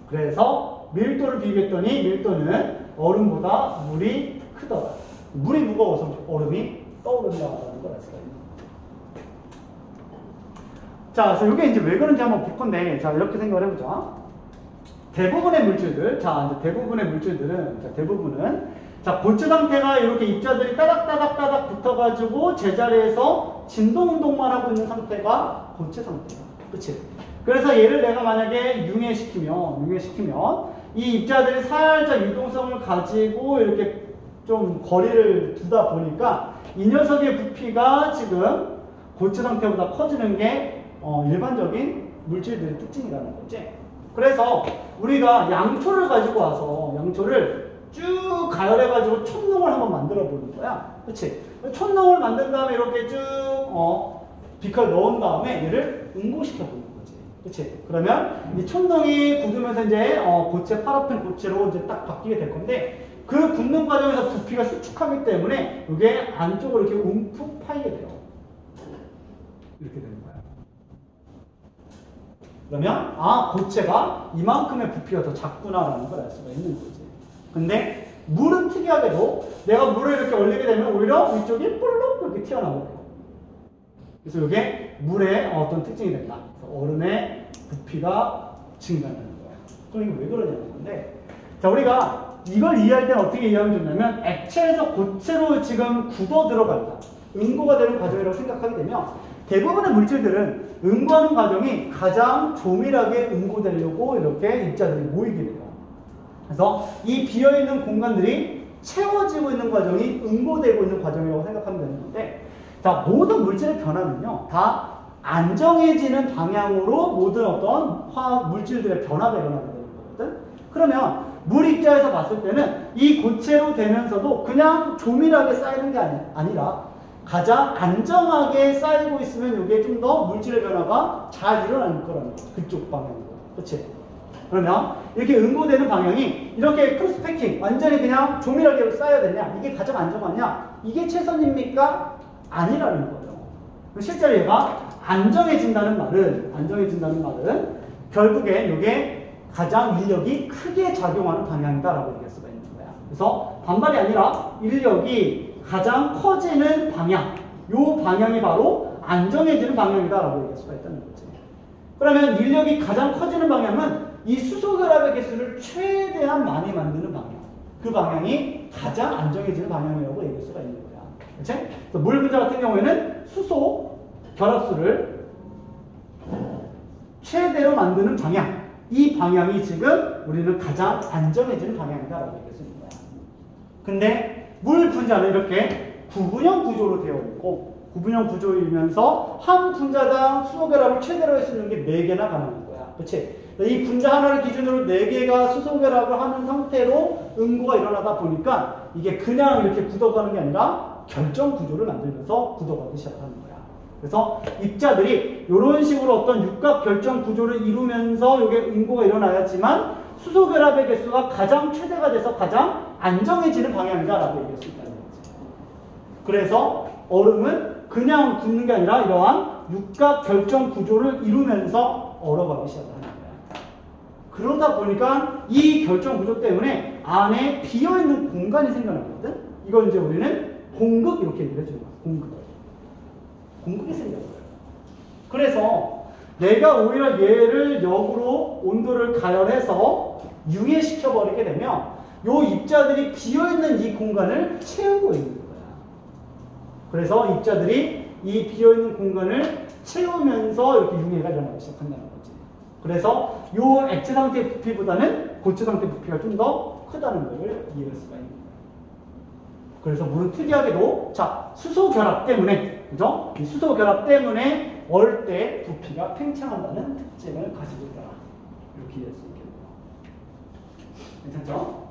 그래서 밀도를 비교했더니 밀도는 얼음보다 물이 크더라. 물이 무거워서 얼음이 떠오른다는 걸 알 수가 있는 거예요. 자, 그래서 이게 이제 왜 그런지 한번 볼 건데, 자, 이렇게 생각을 해보자. 대부분의 물질들, 자, 이제 대부분의 물질들은, 자, 대부분은, 자, 고체 상태가 이렇게 입자들이 따닥따닥따닥 붙어가지고 제자리에서 진동 운동만 하고 있는 상태가 고체 상태야. 그치? 그래서 얘를 내가 만약에 융해시키면, 이 입자들이 살짝 유동성을 가지고 이렇게 좀 거리를 두다 보니까 이 녀석의 부피가 지금 고체 상태보다 커지는 게 일반적인 물질들의 특징이라는 거지. 그래서 우리가 양초를 가지고 와서 양초를 쭉 가열해가지고 촛농을 한번 만들어 보는 거야. 그치? 촛농을 만든 다음에 이렇게 쭉 비컬 넣은 다음에 얘를 응고시켜 보는 거지. 그치? 그러면 이 촛농이 굳으면서 이제 고체, 파라핀 고체로 이제 딱 바뀌게 될 건데 그 굳는 과정에서 부피가 수축하기 때문에 이게 안쪽으로 이렇게 움푹 파이게 돼요. 이렇게 되는 거야. 그러면 고체가 이만큼의 부피가 더 작구나라는 걸 알 수가 있는 거지. 근데 물은 특이하게도 내가 물을 이렇게 올리게 되면 오히려 위쪽이 볼록 이렇게 튀어나오고 그래서 이게 물의 어떤 특징이 된다. 얼음의 부피가 증가하는 거야. 그럼 이게 왜 그러냐는 건데, 자, 우리가 이걸 이해할 때는 어떻게 이해하면 좋냐면 액체에서 고체로 지금 굳어 들어간다. 응고가 되는 과정이라고 생각하게 되면 대부분의 물질들은 응고하는 과정이 가장 조밀하게 응고되려고 이렇게 입자들이 모이게 돼요. 그래서 이 비어있는 공간들이 채워지고 있는 과정이 응고되고 있는 과정이라고 생각하면 되는 건데, 자, 모든 물질의 변화는요, 다 안정해지는 방향으로 모든 어떤 화학 물질들의 변화가 일어나게 되는 거거든. 그러면 물 입자에서 봤을 때는 이 고체로 되면서도 그냥 조밀하게 쌓이는 게 아니라 가장 안정하게 쌓이고 있으면 이게 좀 더 물질의 변화가 잘 일어나는 거라는 거야. 그쪽 방향으로. 그치? 그러면 이렇게 응고되는 방향이 이렇게 크로스패킹 완전히 그냥 조밀하게 쌓여야 되냐? 이게 가장 안정하냐? 이게 최선입니까? 아니라는 거예요. 실제로 얘가 안정해진다는 말은 결국엔 이게 가장 인력이 크게 작용하는 방향이다라고 얘기할 수가 있는 거야. 그래서 반발이 아니라 인력이 가장 커지는 방향, 요 방향이 바로 안정해지는 방향이다라고 얘기할 수가 있다는 거지. 그러면 인력이 가장 커지는 방향은 이 수소결합의 개수를 최대한 많이 만드는 방향, 그 방향이 가장 안정해지는 방향이라고 얘기할 수가 있는 거야. 그치? 그래서 물 분자 같은 경우에는 수소 결합수를 최대로 만드는 방향, 이 방향이 지금 우리는 가장 안정해지는 방향이다라고 얘기할 수 있는 거야. 근데 물 분자는 이렇게 구분형 구조로 되어 있고, 구분형 구조이면서 한 분자당 수소결합을 최대로 할 수 있는 게 4개나 가능한 거야. 그치? 이 분자 하나를 기준으로 4개가 수소결합을 하는 상태로 응고가 일어나다 보니까 이게 그냥 이렇게 굳어가는 게 아니라 결정 구조를 만들면서 굳어가기 시작하는 거야. 그래서 입자들이 이런 식으로 어떤 육각 결정 구조를 이루면서 이게 응고가 일어나야지만 수소 결합의 개수가 가장 최대가 돼서 가장 안정해지는 방향이다라고 얘기할 수 있다는 거지. 그래서 얼음은 그냥 굳는 게 아니라 이러한 육각 결정 구조를 이루면서 얼어가기 시작하는 거야. 그러다 보니까 이 결정 구조 때문에 안에 비어있는 공간이 생겨나거든. 이걸 이제 우리는 공극 이렇게 얘기를 해주는 거야. 공극. 공극이 생겨요. 그래서 내가 오히려 얘를 역으로 온도를 가열해서 융해시켜버리게 되면 요 입자들이 비어있는 이 공간을 채우고 있는 거야. 그래서 입자들이 이 비어있는 공간을 채우면서 이렇게 융해가 일어나기 시작한다는 거지. 그래서 요 액체 상태의 부피보다는 고체 상태의 부피가 좀 더 크다는 걸 이해할 수가 있는 거야. 그래서 물은 특이하게도 자 수소 결합 때문에 그죠? 이 수소 결합 때문에 얼 때 부피가 팽창한다는 특징을 가지고 있다. 이렇게 이해할 수 있겠네요. 괜찮죠?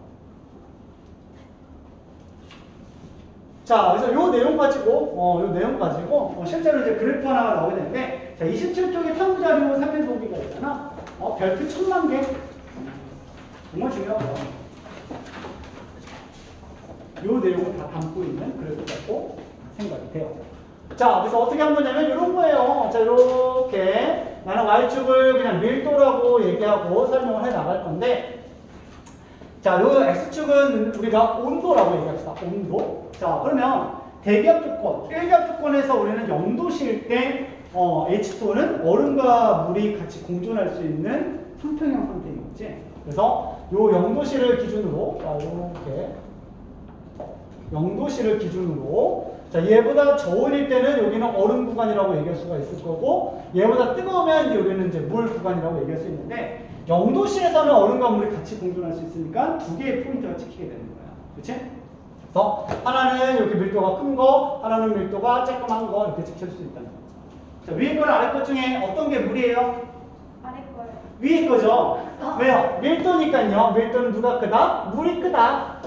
자, 그래서 요 내용 가지고 실제로 이제 그래프 하나가 나오게 되는데, 자, 27쪽에 탐구 자료 3일 보기가 있잖아. 별표 1000만 개. 정말 중요하고. 요 내용을 다 담고 있는 그래프라고 생각이 돼요. 자, 그래서 어떻게 한 거냐면 이런 거예요. 자, 이렇게 나는 Y축을 그냥 밀도라고 얘기하고 설명을 해 나갈 건데, 자, 요 X축은 우리가 온도라고 얘기합시다. 온도. 자, 그러면 대기압 조건, 1기압 조건에서 우리는 0도실 때 H2는 얼음과 물이 같이 공존할 수 있는 수평형 상태인 거지. 그래서 요 0도실을 기준으로, 자, 이렇게 0도실을 기준으로, 자, 얘보다 저온일 때는 여기는 얼음 구간이라고 얘기할 수가 있을 거고, 얘보다 뜨거우면 여기는 이제 물 구간이라고 얘기할 수 있는데, 0도실에서는 얼음과 물이 같이 공존할 수 있으니까 두 개의 포인트가 찍히게 되는 거야. 그치? 그래서 하나는 이렇게 밀도가 큰 거, 하나는 밀도가 조그만 거 이렇게 찍힐 수 있다는 거죠. 자, 위에 거랑 아래 것 중에 어떤 게 물이에요? 아래 거요. 위에 거죠. 왜요? 밀도니까요. 밀도는 누가 크다? 물이 크다.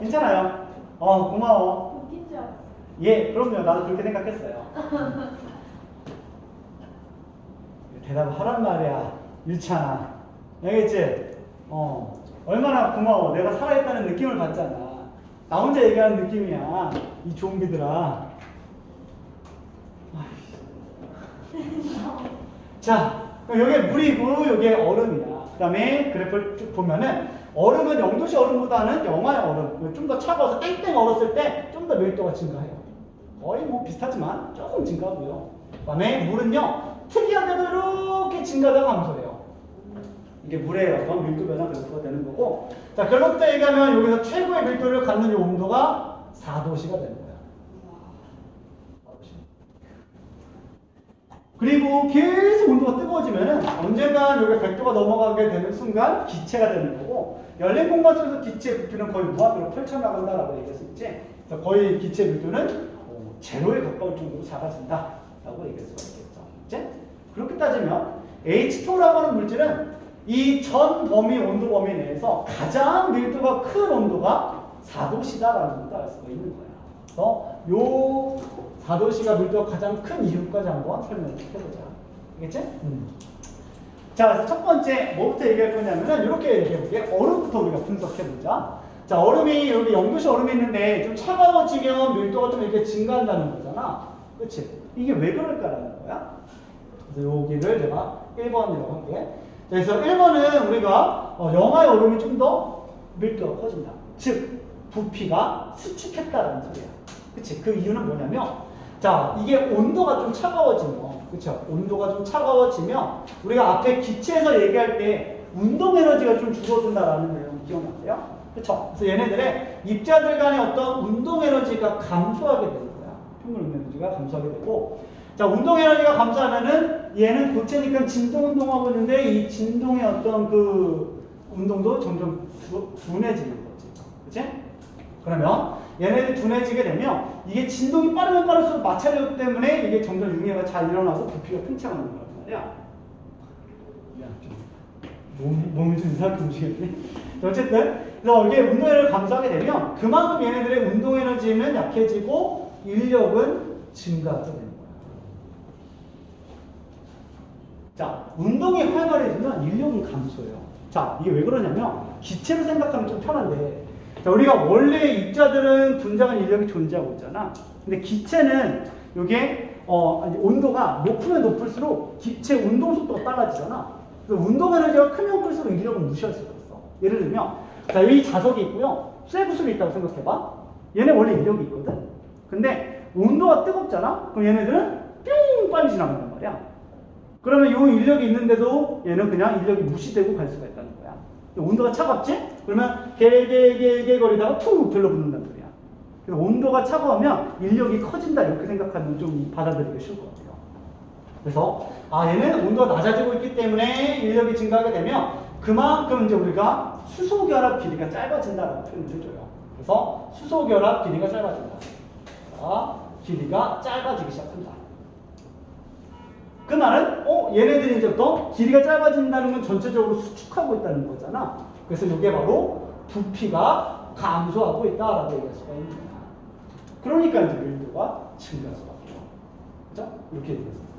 괜찮아요. 고마워. 웃긴 줄 알았어. 예, 그럼요. 나도 그렇게 생각했어요. 대답을 하란 말이야. 유찬아. 알겠지? 얼마나 고마워. 내가 살아있다는 느낌을 받잖아. 나 혼자 얘기하는 느낌이야. 이 좀비들아. 자, 그럼 여기 물이고 여기 얼음이야. 그 다음에 그래프를 쭉 보면은 얼음은 0도씨 얼음보다는 영하의 얼음, 좀 더 차가워서 땡땡 얼었을 때 좀 더 밀도가 증가해요. 거의 뭐 비슷하지만 조금 증가하고요. 그 다음에 물은요, 특이하게도 이렇게 증가하다 감소해요. 이게 물의 어떤 밀도 변화 그래프가 되는 거고, 자, 결론부터 얘기하면 여기서 최고의 밀도를 갖는 이 온도가 4도씨가 되는 거야. 그리고 계속 온도가 뜨거워지면은 언젠간 여기 100도가 넘어가게 되는 순간 기체가 되는 거고, 열린 공간 속에서 기체의 부피는 거의 무한대로 펼쳐나간다라고 얘기할 수 있지. 그래서 거의 기체 밀도는 제로에 가까울 정도로 작아진다라고 얘기할 수가 있겠죠. 이제 그렇게 따지면 H2라고 하는 물질은 이 전 범위 온도 범위 내에서 가장 밀도가 큰 온도가 4도씨다라는 것도 알 수가 있는 거야. 그래서 요 4도씨가 밀도가 가장 큰 이유까지 한번 설명을 해보자. 알겠지? 자, 그래서 첫 번째 뭐부터 얘기할 거냐면은 이렇게 얘기해볼게. 얼음부터 우리가 분석해보자. 자, 얼음이 여기 0도씨 얼음이 있는데 좀 차가워지면 밀도가 좀 이렇게 증가한다는 거잖아. 그치? 이게 왜 그럴까라는 거야. 그래서 여기를 내가 1번이라고 할게. 자, 그래서 1번은 우리가 영하의 얼음이 좀 더 밀도가 커진다. 즉, 부피가 수축했다는 소리야. 그치? 그 이유는 뭐냐면, 자, 이게 온도가 좀 차가워지면, 그쵸? 온도가 좀 차가워지면, 우리가 앞에 기체에서 얘기할 때 운동 에너지가 좀 줄어든다라는 내용 기억나세요? 그쵸? 그래서 얘네들의 입자들 간의 어떤 운동 에너지가 감소하게 되는 거야. 평균 운동 에너지가 감소하게 되고, 자, 운동 에너지가 감소하면은 얘는 고체니까 진동 운동하고 있는데 이 진동의 어떤 그 운동도 점점 둔해지는 거지. 그치? 그러면 얘네들이 둔해지게 되면 이게 진동이 빠르면 빠를수록 마찰력 때문에 이게 점점 융해가 잘 일어나고 부피가 팽창하는 거란 말이야. 야, 좀 몸이 좀 이상하게 움직였네. 어쨌든 그래서 이게 운동 에너지를 감소하게 되면 그만큼 얘네들의 운동 에너지는 약해지고 인력은 증가하게 되는 거야. 자, 운동이 활발해지면 인력은 감소해요. 자, 이게 왜 그러냐면 기체로 생각하면 좀 편한데, 자, 우리가 원래 입자들은 분자간 인력이 존재하고 있잖아. 근데 기체는 요게 온도가 높으면 높을수록 기체 운동 속도가 빨라지잖아. 그래서 운동 에너지가 크면 클수록 인력은 무시할 수가 있어. 예를 들면, 자, 여기 자석이 있고요. 쇠구슬이 있다고 생각해봐. 얘네 원래 인력이 있거든. 근데 온도가 뜨겁잖아. 그럼 얘네들은 뿅 빨리 지나간단 말이야. 그러면 요 인력이 있는데도 얘는 그냥 인력이 무시되고 갈 수가 있다는 거야. 온도가 차갑지? 그러면 겔겔겔겔 거리다가 툭 들러붙는단 소리야. 그래서 온도가 차가우면 인력이 커진다 이렇게 생각하면 좀 받아들이기 쉬울 것 같아요. 그래서 얘는 온도가 낮아지고 있기 때문에 인력이 증가하게 되면 그만큼 이제 우리가 수소결합 길이가 짧아진다라고 표현을 해줘요. 그래서 수소결합 길이가 짧아진다. 자, 길이가 짧아지기 시작한다. 그 말은 얘네들이 이제부터 길이가 짧아진다는 건 전체적으로 수축하고 있다는 거잖아. 그래서 이게 바로 부피가 감소하고 있다라고 얘기할 수가 있는 거야. 그러니까 이제 밀도가 증가할 수밖에 없죠. 그죠? 이렇게 얘기했습니다.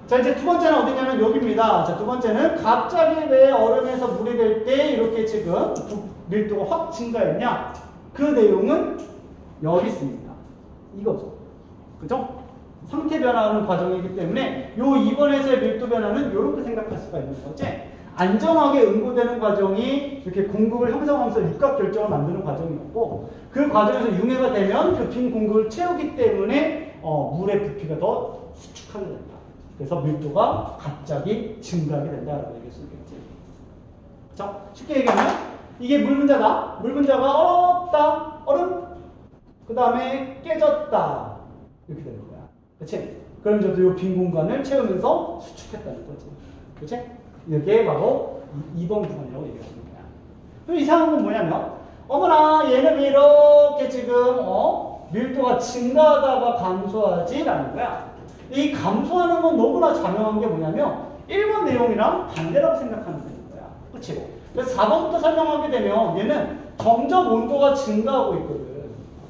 자, 이제 두 번째는 어디냐면 여기입니다. 자, 두 번째는 갑자기 왜 얼음에서 물이 될 때 이렇게 지금 밀도가 확 증가했냐? 그 내용은 여기 있습니다. 이거죠. 그죠? 상태 변화하는 과정이기 때문에 요 2번에서의 밀도 변화는 이렇게 생각할 수가 있는 거지. 안정하게 응고되는 과정이 이렇게 공급을 형성하면서 육각 결정을 만드는 과정이었고, 그 과정에서 융해가 되면 그 빈 공급을 채우기 때문에 물의 부피가 더 수축하게 된다. 그래서 밀도가 갑자기 증가하게 된다라고 얘기할 수 있겠지. 자, 쉽게 얘기하면 이게 물 분자다. 물 분자가 얼었다. 얼음. 그 다음에 깨졌다. 이렇게 되는 거야. 그치? 그럼 저도 이 빈 공간을 채우면서 수축했다는 거지. 그치? 이게 바로 2번 구간이라고 얘기했습니다. 또 이상한 건 뭐냐면, 어머나, 얘는 왜 이렇게 지금, 밀도가 증가하다가 감소하지? 라는 거야. 이 감소하는 건 너무나 자명한 게 뭐냐면, 1번 내용이랑 반대라고 생각하면 되는 거야. 그치? 그래서 4번부터 설명하게 되면, 얘는 점점 온도가 증가하고 있거든.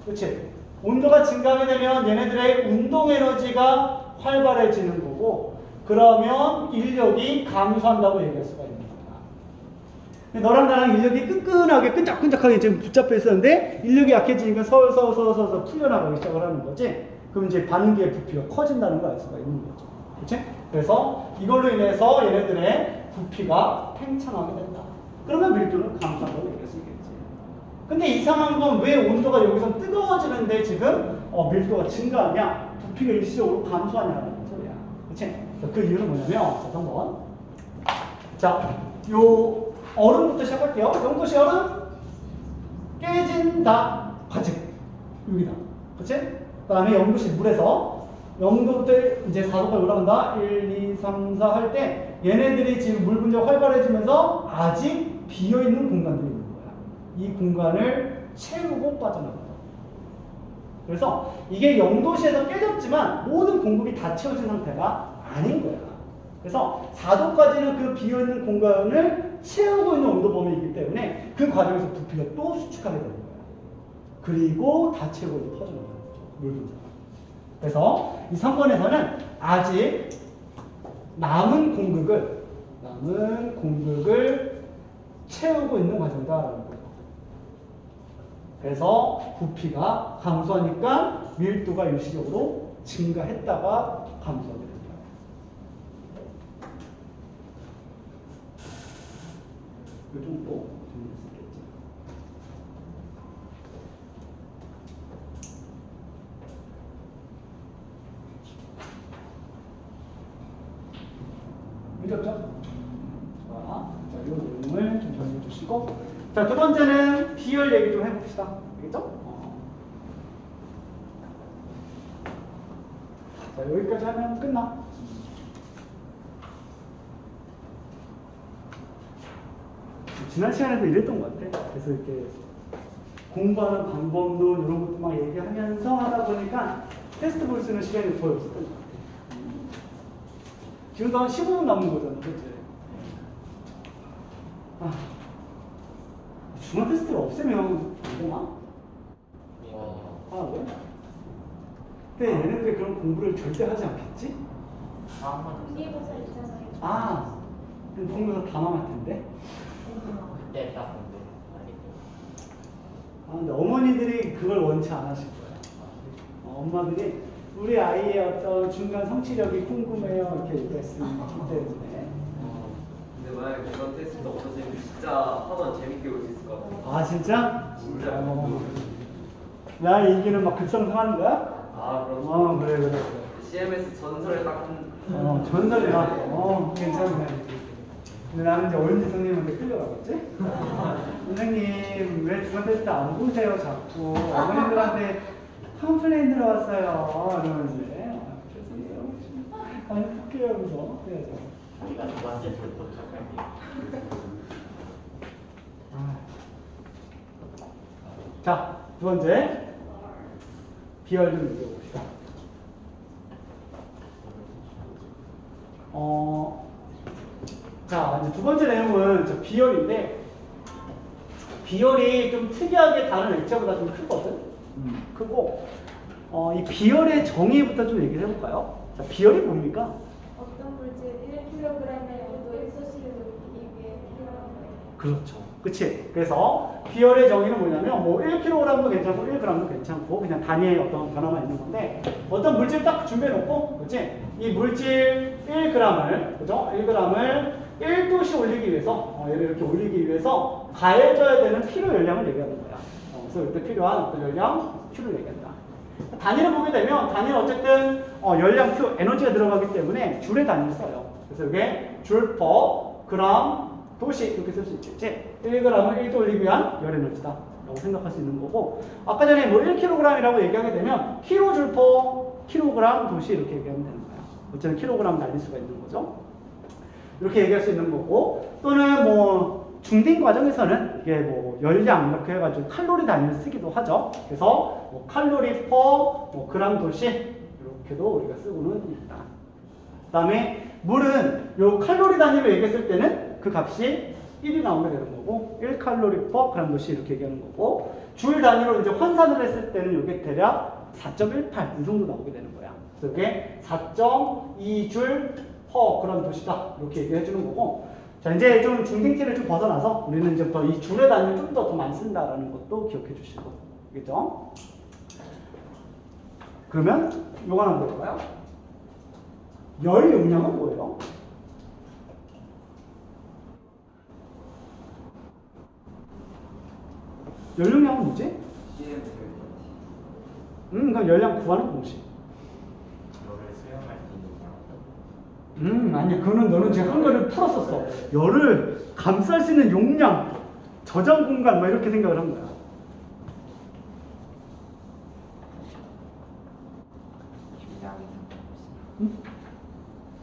그치? 온도가 증가하게 되면 얘네들의 운동 에너지가 활발해지는 거고, 그러면 인력이 감소한다고 얘기할 수가 있는 거야. 너랑 나랑 인력이 끈끈하게 끈적끈적하게 지금 붙잡혀 있었는데 인력이 약해지니까 서서서서 풀려나가기 시작을 하는 거지. 그럼 이제 반응기의 부피가 커진다는 걸 알 수가 있는 거죠. 그렇지? 그래서 이걸로 인해서 얘네들의 부피가 팽창하게 된다. 그러면 밀도는 감소한다고 얘기할 수 있겠지. 근데 이상한 건 왜 온도가 여기서 뜨거워지는데 지금 밀도가 증가하냐? 부피가 일시적으로 감소하냐는 소리야. 그렇지? 그 이유는 뭐냐면, 자, 한번. 자, 요 얼음부터 시작할게요. 연꽃이 얼음 깨진다. 가직. 여기다. 그렇지? 그 다음에 연꽃이 물에서 0도부터 이제 4도까지 올라간다. 1, 2, 3, 4 할 때 얘네들이 지금 물 분자가 활발해지면서 아직 비어있는 공간들이 있는 거야. 이 공간을 채우고 빠져나간다. 그래서 이게 0도시에서 깨졌지만 모든 공급이 다 채워진 상태가 아닌 거야. 그래서 4도까지는 그 비어있는 공간을 채우고 있는 온도 범위이기 때문에 그 과정에서 부피가 또 수축하게 되는 거야. 그리고 다 채우고 퍼져나가는 거죠. 물 분자가. 그래서 이 3번에서는 아직 남은 공극을 채우고 있는 과정이다라는 거예요. 그래서 부피가 감소하니까 밀도가 일시적으로 증가했다가 감소하게 됩니다. 이 정도 정리할 수 있겠죠. 문제 없죠? 자, 이 내용을 좀 정리해 주시고, 자, 두 번째는 비열 얘기 좀 해봅시다. 알겠죠? 자, 여기까지 하면 끝나. 지난 시간에도 이랬던 것 같아. 그래서 이렇게 공부하는 방법도 이런 것도 막 얘기하면서 하다 보니까 테스트 볼 수 있는 시간이 거의 없었던 것 같아. 지금도 한 15분 남은 거잖아, 그치? 중간 테스트를 없애면 안 되나? 왜? 근데 얘네들이 그런 공부를 절대 하지 않겠지? 공기고사 있잖아요. 공부서 다 망할 텐데. 그때 딱 근데 아니고. 근데 어머니들이 그걸 원치 않으실 거예요. 엄마들이 우리 아이의 어떤 중간 성취력이 궁금해요. 이렇게 얘기했기 때문에. 근데 만약에 그런 테스트 없어지면 진짜 한번 재밌게 볼 수 있을 것 같아요. 아 진짜? 진짜. 나 이기는 막 급성상하는 거야? 아 그럼. 그래. CMS 전설에 딱 전설이야. 괜찮네. 근데 나는 이제 오윤지 선생님한테 끌려가겠지? 선생님, 왜 중간 테스트 안 보세요, 자꾸. 어머님들한테 컴플레인 들어왔어요. 이러면서. 죄송해요. 아니, 볼게요, 여기서. 해야죠. 우리가 두 번째 줄 도착할게요. 자, 두 번째. 비열 좀 읽어봅시다. 자, 이제 두 번째 내용은 저 비열인데, 비열이 좀 특이하게 다른 액체보다 좀 크거든? 크고, 이 비열의 정의부터 좀 얘기를 해볼까요? 자, 비열이 뭡니까? 어떤 물질 1kg의 온도 1소씨를 높이기 위해 필요한 거예요. 그렇죠. 그치? 그래서 비열의 정의는 뭐냐면, 뭐 1kg도 괜찮고 1g도 괜찮고, 그냥 단위의 어떤 변화만 있는 건데, 어떤 물질 딱 준비해놓고, 그치? 이 물질 1g을, 그죠? 1g을 1도씨 올리기 위해서, 얘를 이렇게 올리기 위해서 가해져야 되는 필요 열량을 얘기하는 거야. 그래서 이때 필요한 어떤 열량, Q를 얘기한다. 단위를 보게 되면, 단위는 어쨌든 열량 Q, 에너지가 들어가기 때문에 줄의 단위를 써요. 그래서 이게 줄 퍼 그램 도시 이렇게 쓸 수 있겠지. 1g을 1도 올리기 위한 열 에너지다 라고 생각할 수 있는 거고, 아까 전에 뭐 1kg이라고 얘기하게 되면 kJ 퍼 kg 도시 이렇게 얘기하면 되는 거야. 어쨌든 kg 날릴 수가 있는 거죠. 이렇게 얘기할 수 있는 거고, 또는 뭐 중딩 과정에서는 이게 뭐 열량 이렇게 해가지고 칼로리 단위를 쓰기도 하죠. 그래서 뭐 칼로리 퍼 뭐 그램 도시 이렇게도 우리가 쓰고는 있다. 그 다음에 물은 요 칼로리 단위로 얘기했을 때는 그 값이 1이 나오게 되는 거고, 1칼로리 퍼 그램 도시 이렇게 얘기하는 거고, 줄 단위로 이제 환산을 했을 때는 이게 대략 4.18 이 정도 나오게 되는 거야. 그래서 이게 4.2줄 퍼 그램 도시다 이렇게 얘기해 주는 거고, 자 이제 좀 중딩티를 좀 벗어나서 우리는 이제 이 줄의 단위를 좀 더 많이 쓴다라는 것도 기억해 주시고, 알겠죠? 그러면 요거 하나 볼까요? 열 용량은 뭐예요? 열 용량은 뭐지? CMS. 그럼 열량 구하는 공식. 열을 수용할 수 있는 양. 아니야. 그거는 너는 지금 한글을 풀었었어. 열을 감쌀 수 있는 용량, 저장 공간, 뭐 이렇게 생각을 한 거야.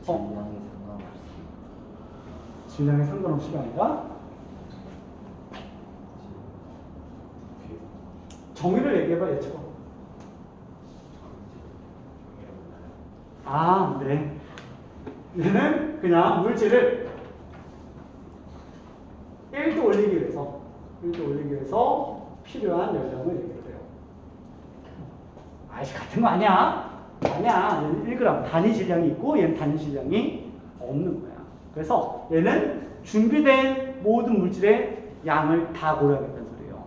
질량이 상관없이. 질량에 상관없이가 아니라 정의를 얘기해봐, 예측어. 네. 얘는 그냥 물질을 1도 올리기 위해서 필요한 열량을 얘기를 해요. 아이씨, 같은 거 아니야? 아니야. 얘는 1g 단위 질량이 있고 얘는 단위 질량이 없는 거야. 그래서 얘는 준비된 모든 물질의 양을 다 고려하겠다는 소리예요.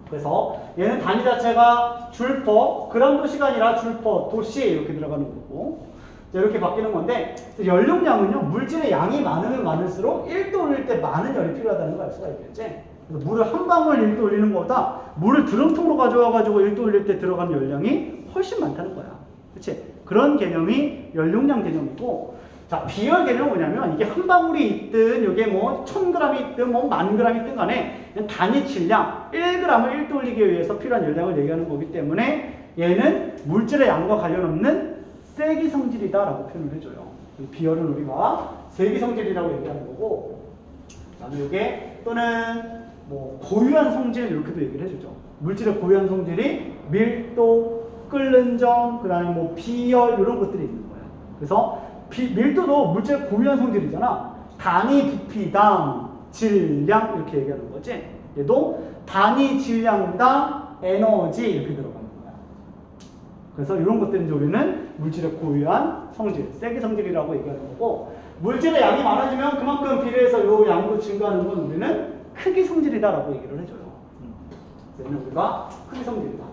그래서 얘는 단위 자체가 줄 퍼 그램 도시가 아니라 줄 퍼 도시 이렇게 들어가는 거고, 이렇게 바뀌는 건데, 연료량은요 물질의 양이 많으면 많을수록 1도 올릴 때 많은 열이 필요하다는 걸 알 수가 있겠지. 그래서 물을 한 방울 1도 올리는 것보다 물을 드럼통으로 가져와가지고 1도 올릴 때 들어가는 열량이 훨씬 많다는 거야. 그치? 그런 개념이 연료량 개념이고, 자, 비열 개념은 뭐냐면 이게 한 방울이 있든 이게 뭐 1000g이 있든 뭐 10,000g이 있든 간에 그냥 단위 질량 1g을 1도 올리기 위해서 필요한 열량을 얘기하는 거기 때문에 얘는 물질의 양과 관련 없는 세기 성질이다 라고 표현을 해줘요. 비열은 우리가 세기 성질이라고 얘기하는 거고, 그다음에 이게 또는 뭐 고유한 성질 이렇게도 얘기를 해주죠. 물질의 고유한 성질이 밀도, 끓는 점, 그 다음에 뭐 비열 이런 것들이 있는 거야. 그래서 밀도도 물질의 고유한 성질이잖아. 단위 부피당 질량 이렇게 얘기하는 거지. 얘도 단위 질량당 에너지 이렇게 들어가는 거야. 그래서 이런 것들은 이제 우리는 물질의 고유한 성질, 세기 성질이라고 얘기하는 거고, 물질의 양이 많아지면 그만큼 비례해서 요 양도 증가하는 건 우리는 크기 성질이다라고 얘기를 해줘요. 그래서 우리가 크기 성질이다.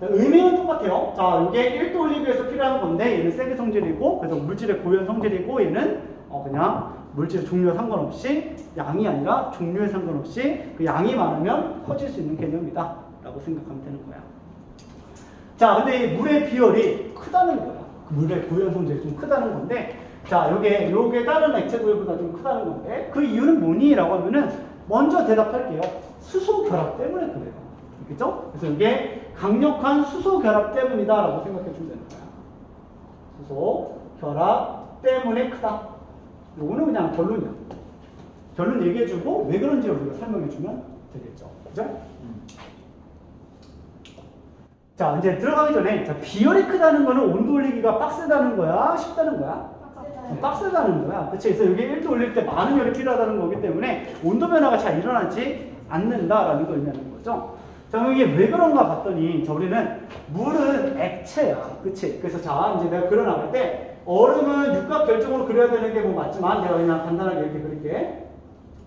자, 의미는 똑같아요. 자, 이게 1도 올리기 위해서 필요한 건데 얘는 세기 성질이고, 그래서 물질의 고유한 성질이고, 얘는 그냥 물질의 종류와 상관없이, 양이 아니라 종류에 상관없이 그 양이 많으면 커질 수 있는 개념이다 라고 생각하면 되는 거야. 자, 근데 이 물의 비열이 크다는 거야. 그 물의 고유한 성질이 좀 크다는 건데, 자, 요게 다른 액체들보다 좀 크다는 건데, 그 이유는 뭐니? 라고 하면은 먼저 대답할게요. 수소 결합 때문에 그래요. 그죠? 그래서 이게 강력한 수소 결합 때문이다 라고 생각해 주면 되는 거야. 수소 결합 때문에 크다. 요거는 그냥 결론이야. 결론 얘기해주고 왜 그런지 우리가 설명해주면 되겠죠. 그죠? 자, 이제 들어가기 전에, 자, 비열이 크다는 거는 온도 올리기가 빡세다는 거야? 쉽다는 거야? 빡세다는 거야. 그치? 그래서 여기 1도 올릴 때 많은 열이 필요하다는 거기 때문에 온도 변화가 잘 일어나지 않는다라는 걸 의미하는 거죠. 자, 이게 왜 그런가 봤더니, 자, 우리는 물은 액체야. 그치? 그래서 자, 이제 내가 그려나갈 때, 얼음은 육각 결정으로 그려야 되는 게 뭐 맞지만, 내가 그냥 간단하게 이렇게 그릴게.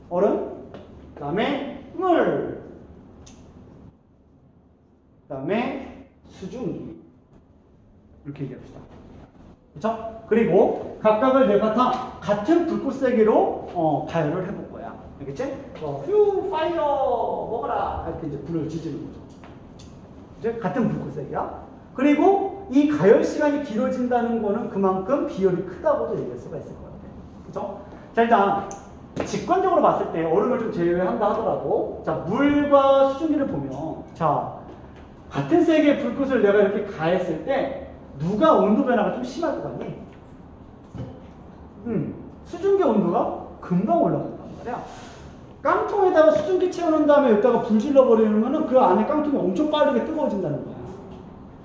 얼음, 그 다음에 물, 그 다음에 수증기. 이렇게 얘기합시다. 그쵸? 그리고 각각을 내가 다 같은 불꽃 세기로 가열을 해볼 거야. 알겠지? 휴, 파이어, 먹어라. 이렇게 이제 불을 지지는 거죠. 이제 같은 불꽃 세기야. 그리고 이 가열 시간이 길어진다는 거는 그만큼 비열이 크다고도 얘기할 수가 있을 것 같아요. 그쵸? 자, 일단 직관적으로 봤을 때 얼음을 좀 제외한다 하더라도, 자, 물과 수증기를 보면, 자, 같은 세기의 불꽃을 내가 이렇게 가했을 때 누가 온도 변화가 좀 심할 것 같니? 수증기 온도가 금방 올라간단 말이야. 깡통에다가 수증기 채워놓은 다음에 여기다가 불 질러버리는 거는 그 안에 깡통이 엄청 빠르게 뜨거워진다는 거야.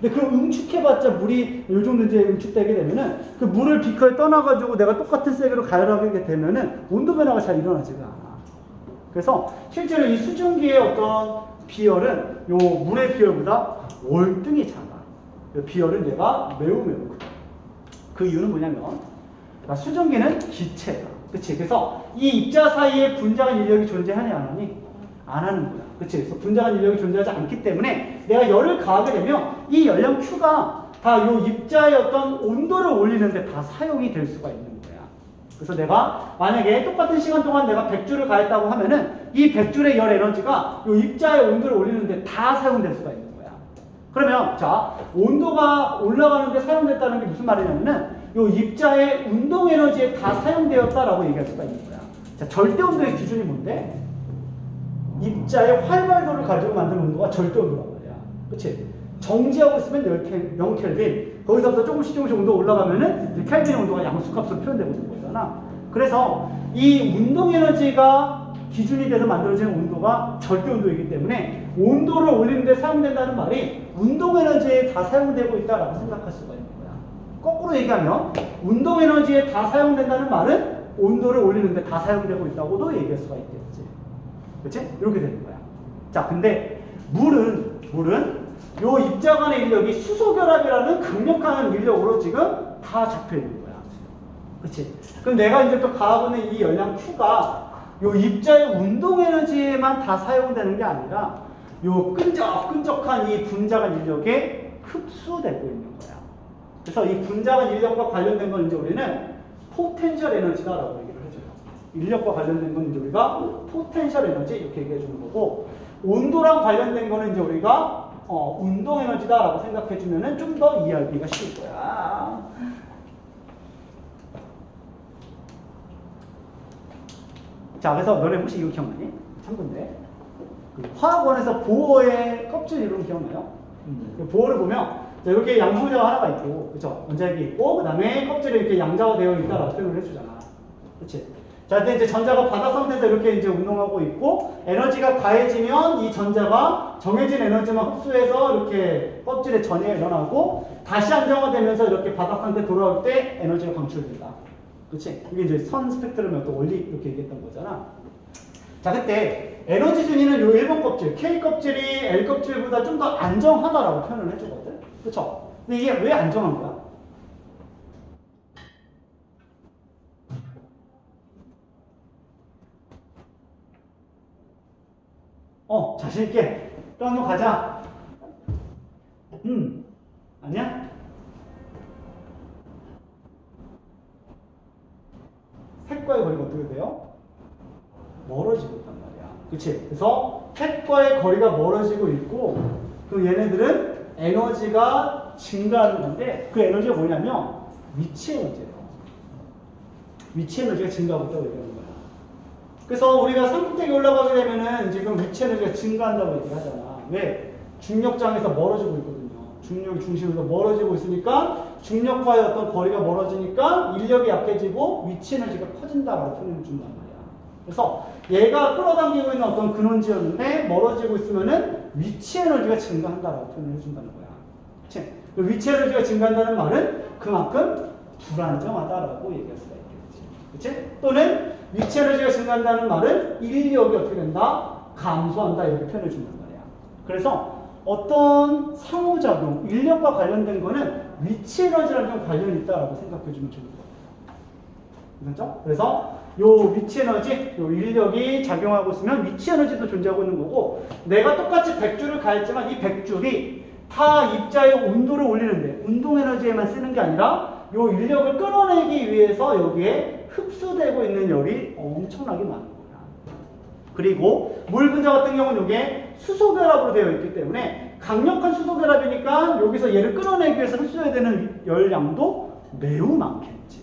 근데 그 응축해봤자 물이 요 정도 이제 응축되게 되면은 그 물을 비커에 떠나가지고 내가 똑같은 세기로 가열하게 되면은 온도 변화가 잘 일어나지가 않아. 그래서 실제로 이 수증기의 어떤 비열은 요 물의 비열보다 월등히 작아. 비열은 얘가 매우 크다. 그 이유는 뭐냐면, 수증기는 기체다. 그치? 그래서 이 입자 사이에 분자간 인력이 존재하냐 안 하니? 안 하는 거야. 그치? 그래서 분자간 인력이 존재하지 않기 때문에 내가 열을 가하게 되면 이 열량 Q가 다 요 입자의 어떤 온도를 올리는데 다 사용이 될 수가 있는 거야. 그래서 내가 만약에 똑같은 시간 동안 내가 100줄을 가했다고 하면은 이 100줄의 열 에너지가 요 입자의 온도를 올리는데 다 사용될 수가 있는 거야. 그러면 자, 온도가 올라가는데 사용됐다는 게 무슨 말이냐면은 요 입자의 운동 에너지에 다 사용되었다라고 얘기할 수가 있는 거야. 자, 절대 온도의 기준이 뭔데? 입자의 활발도를 가지고 만든 온도가 절대 온도란 말이야. 그치? 정지하고 있으면 0켈빈. 거기서부터 조금씩 온도가 올라가면은 이제 켈빈의 온도가 양수값으로 표현되는 거잖아. 그래서 이 운동 에너지가 기준이 돼서 만들어지는 온도가 절대 온도이기 때문에 온도를 올리는데 사용된다는 말이 운동 에너지에 다 사용되고 있다라고 생각할 수가 있는 거야. 거꾸로 얘기하면 운동 에너지에 다 사용된다는 말은 온도를 올리는데 다 사용되고 있다고도 얘기할 수가 있겠지. 그치? 이렇게 되는 거야. 자, 근데 물은 요 입자 간의 인력이 수소결합이라는 강력한 인력으로 지금 다 잡혀 있는 거야. 그치? 그럼 내가 이제 또 가하고 있는 이 열량 Q가 요 입자의 운동 에너지에만 다 사용되는 게 아니라 요 끈적끈적한 이 분자간 인력에 흡수되고 있는 거야. 그래서 이 분자간 인력과 관련된 건 이제 우리는 포텐셜 에너지다라고 얘기를 해줘요. 인력과 관련된 건 이제 우리가 포텐셜 에너지 이렇게 얘기해 주는 거고, 온도랑 관련된 거는 이제 우리가 운동 에너지다라고 생각해 주면은 좀 더 이해하기가 쉬울 거야. 자, 그래서 너네 혹시 이거 기억나니? 참고인데, 그 화학원에서 보어의 껍질 이름 기억나요? 그 보어를 보면 자, 이렇게 양성자가 하나가 있고, 그쵸? 원자핵이 있고, 그 다음에 껍질에 이렇게 양자화되어 있다라고 표현을 해주잖아. 그치? 자, 근데 이제 전자가 바닥 상태에서 이렇게 이제 운동하고 있고, 에너지가 가해지면 이 전자가 정해진 에너지만 흡수해서 이렇게 껍질에 전이가 일어나고, 다시 안정화되면서 이렇게 바닥 상태 돌아올 때 에너지가 방출된다. 그치? 이게 이제 선 스펙트럼의 어떤 원리 이렇게 얘기했던 거잖아. 자, 그때 에너지 준위는 요 1번 껍질, K 껍질이 L 껍질보다 좀 더 안정하다라고 표현을 해주거든. 그쵸? 근데 이게 왜 안 정한 거야? 자신있게. 또 한 번 가자. 아니야? 색과의 거리가 어떻게 돼요? 멀어지고 있단 말이야. 그치? 그래서 색과의 거리가 멀어지고 있고, 그 얘네들은 에너지가 증가하는 건데, 그 에너지가 뭐냐면, 위치 에너지예요. 위치 에너지가 증가하고 있다고 얘기하는 거야. 그래서 우리가 산꼭대기 올라가게 되면은 지금 위치 에너지가 증가한다고 얘기하잖아. 왜? 중력장에서 멀어지고 있거든요. 중력이 중심에서 멀어지고 있으니까 중력과의 어떤 거리가 멀어지니까 인력이 약해지고 위치 에너지가 커진다라고 표현을 준단 말이야. 그래서 얘가 끌어당기고 있는 어떤 근원지였는데 멀어지고 있으면은 위치 에너지가 증가한다라고 표현을 해준다는 거야. 그치? 위치 에너지가 증가한다는 말은 그만큼 불안정하다라고 얘기할 수가 있겠지. 그치? 또는 위치 에너지가 증가한다는 말은 인력이 어떻게 된다? 감소한다 이렇게 표현해 준단 말이야. 그래서 어떤 상호작용, 인력과 관련된 거는 위치 에너지랑 좀 관련이 있다라고 생각해 주면 좋을 것 같아요. 그렇죠? 그래서 요 위치 에너지, 요 인력이 작용하고 있으면 위치 에너지도 존재하고 있는 거고, 내가 똑같이 100줄을 가했지만 이 100줄이 타 입자의 온도를 올리는데 운동 에너지에만 쓰는 게 아니라 요 인력을 끌어내기 위해서 여기에 흡수되고 있는 열이 엄청나게 많은 거야. 그리고 물 분자 같은 경우는 이게 수소결합으로 되어 있기 때문에 강력한 수소결합이니까 여기서 얘를 끌어내기 위해서 흡수해야 되는 열량도 매우 많겠지.